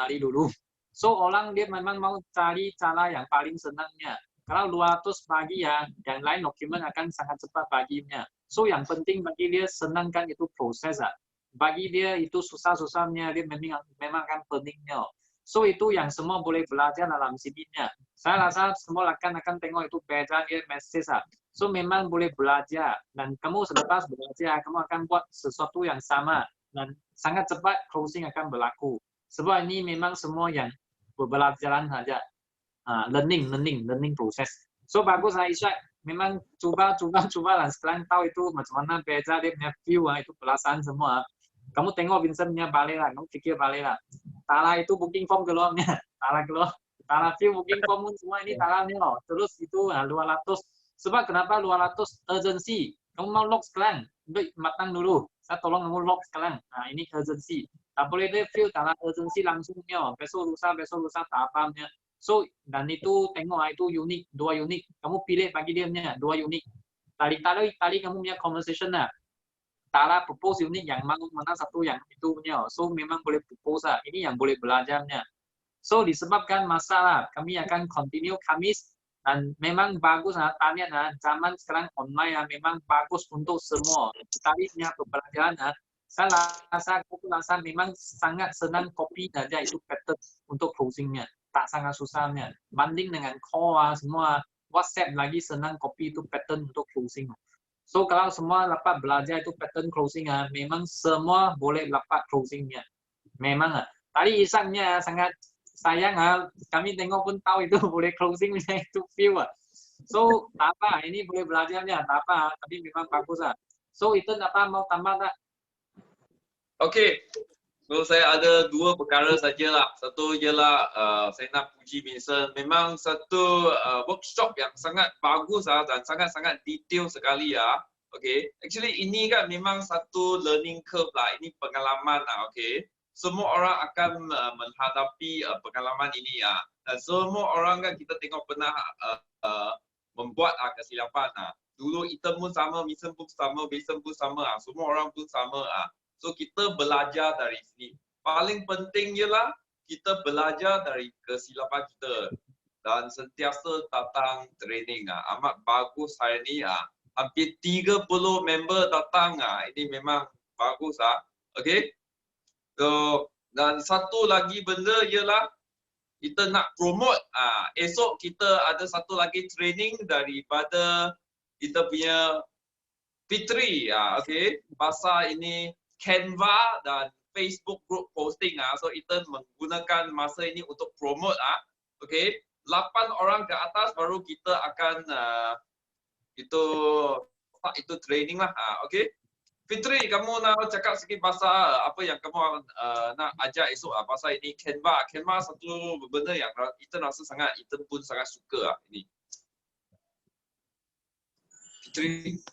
So orang dia memang mau cari cara yang paling senangnya. Kalau 200 bagi ya, yang lain dokumen akan sangat cepat baginya. So yang penting bagi dia senangkan itu proses lah. Bagi dia itu susah-susahnya dia memang akan pentingnya. So itu yang semua boleh belajar dalam sininya. Saya rasa semua akan tengok itu beza dia message lah. So memang boleh belajar dan kamu selepas belajar kamu akan buat sesuatu yang sama dan sangat cepat closing akan berlaku. Sebab ini memang semua yang berbelajaran saja. Learning proses. So bagus Aisyah. Memang cuba lah. Sekarang tahu itu macam mana beza dia punya view itu perasaan semua. Kamu tengok Vincent punya balik lah, kamu fikir balik lah. Tala itu booking form keluarnya, Tala view booking form semua ini Tala ni loh. Terus itu 200. Sebab kenapa 200 urgency? Kamu mau lock sekarang, matang dulu. Saya tolong kamu lock sekarang. Ini urgency. Tak boleh dia view Tala urgency langsungnya. Besok lusa tak apa-apa. So dan itu tengok itu unik, 2 unik. Kamu pilih bagi dia punya 2 unik. Tadi kamu punya conversation lah. Tala propose unik yang mana satu yang itu punya. So memang boleh propose lah. Ini yang boleh belajarnya. So disebabkan masalah, kami akan continue Khamis dan memang bagus tanya zaman sekarang online memang bagus untuk semua. Tadi punya pembelajaran saya rasa memang sangat senang copy saja itu pattern untuk closingnya. Tak sangat susahnya. Banding dengan call semua WhatsApp lagi senang copy itu pattern untuk closing. So kalau semua dapat belajar itu pattern closing memang semua boleh dapat closingnya. Memang tadi Isaknya sangat sayang kami tengok pun tahu itu boleh closing itu view So tak apa, ini boleh belajarnya, tak apa, tapi memang bagus So itu apa mau tambah tak? Okay. So saya ada dua perkara sajalah. Satu ialah saya nak puji Vincent. Memang satu workshop yang sangat bagus dan sangat-sangat detail sekali ya. Okay. Actually ini kan memang satu learning curve lah. Ini pengalaman lah. Okay. Semua orang akan menghadapi pengalaman ini ya. Dan semua orang kan kita tengok pernah membuat kesilapan. Dulu Ethan pun sama, Vincent pun sama, Vincent pun sama. Semua orang pun sama. So kita belajar dari sini. Paling penting ialah kita belajar dari kesilapan kita dan sentiasa datang training. Amat bagus hari ini. Hampir 30 member datang. Ini memang bagus. Okay. So, dan satu lagi benda ialah kita nak promote. Esok kita ada satu lagi training daripada kita punya Fitri. Okay. Pasal ini Canva dan Facebook group posting. So kita menggunakan masa ini untuk promote. Okay. 8 orang ke atas baru kita akan itu training lah. Okay. Fitri, kamu nak cakap sikit pasal apa yang kamu nak ajar esok pasal ini Canva. Canva satu benda yang kita rasa sangat, kita pun sangat suka ini. Fitri.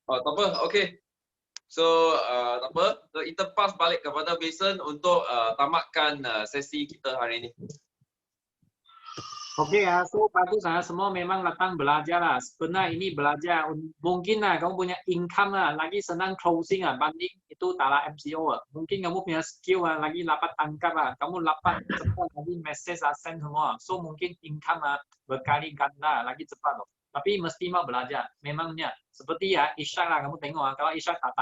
Oh, tak apa. Okay. So, tak apa. So, kita pass balik kepada Vincent untuk tamatkan sesi kita hari ini. Okey, so bagus semua memang datang belajar lah. Sebenarnya ini belajar mungkin kamu punya income lagi senang closing banding itu tala MCO Mungkin kamu punya skill lagi dapat tangkap kamu dapat cepat lagi message send semua. So mungkin income berkali ganda lagi cepat Tapi mesti mau belajar. Memangnya seperti Ishak kamu tengok kalau Ishak tak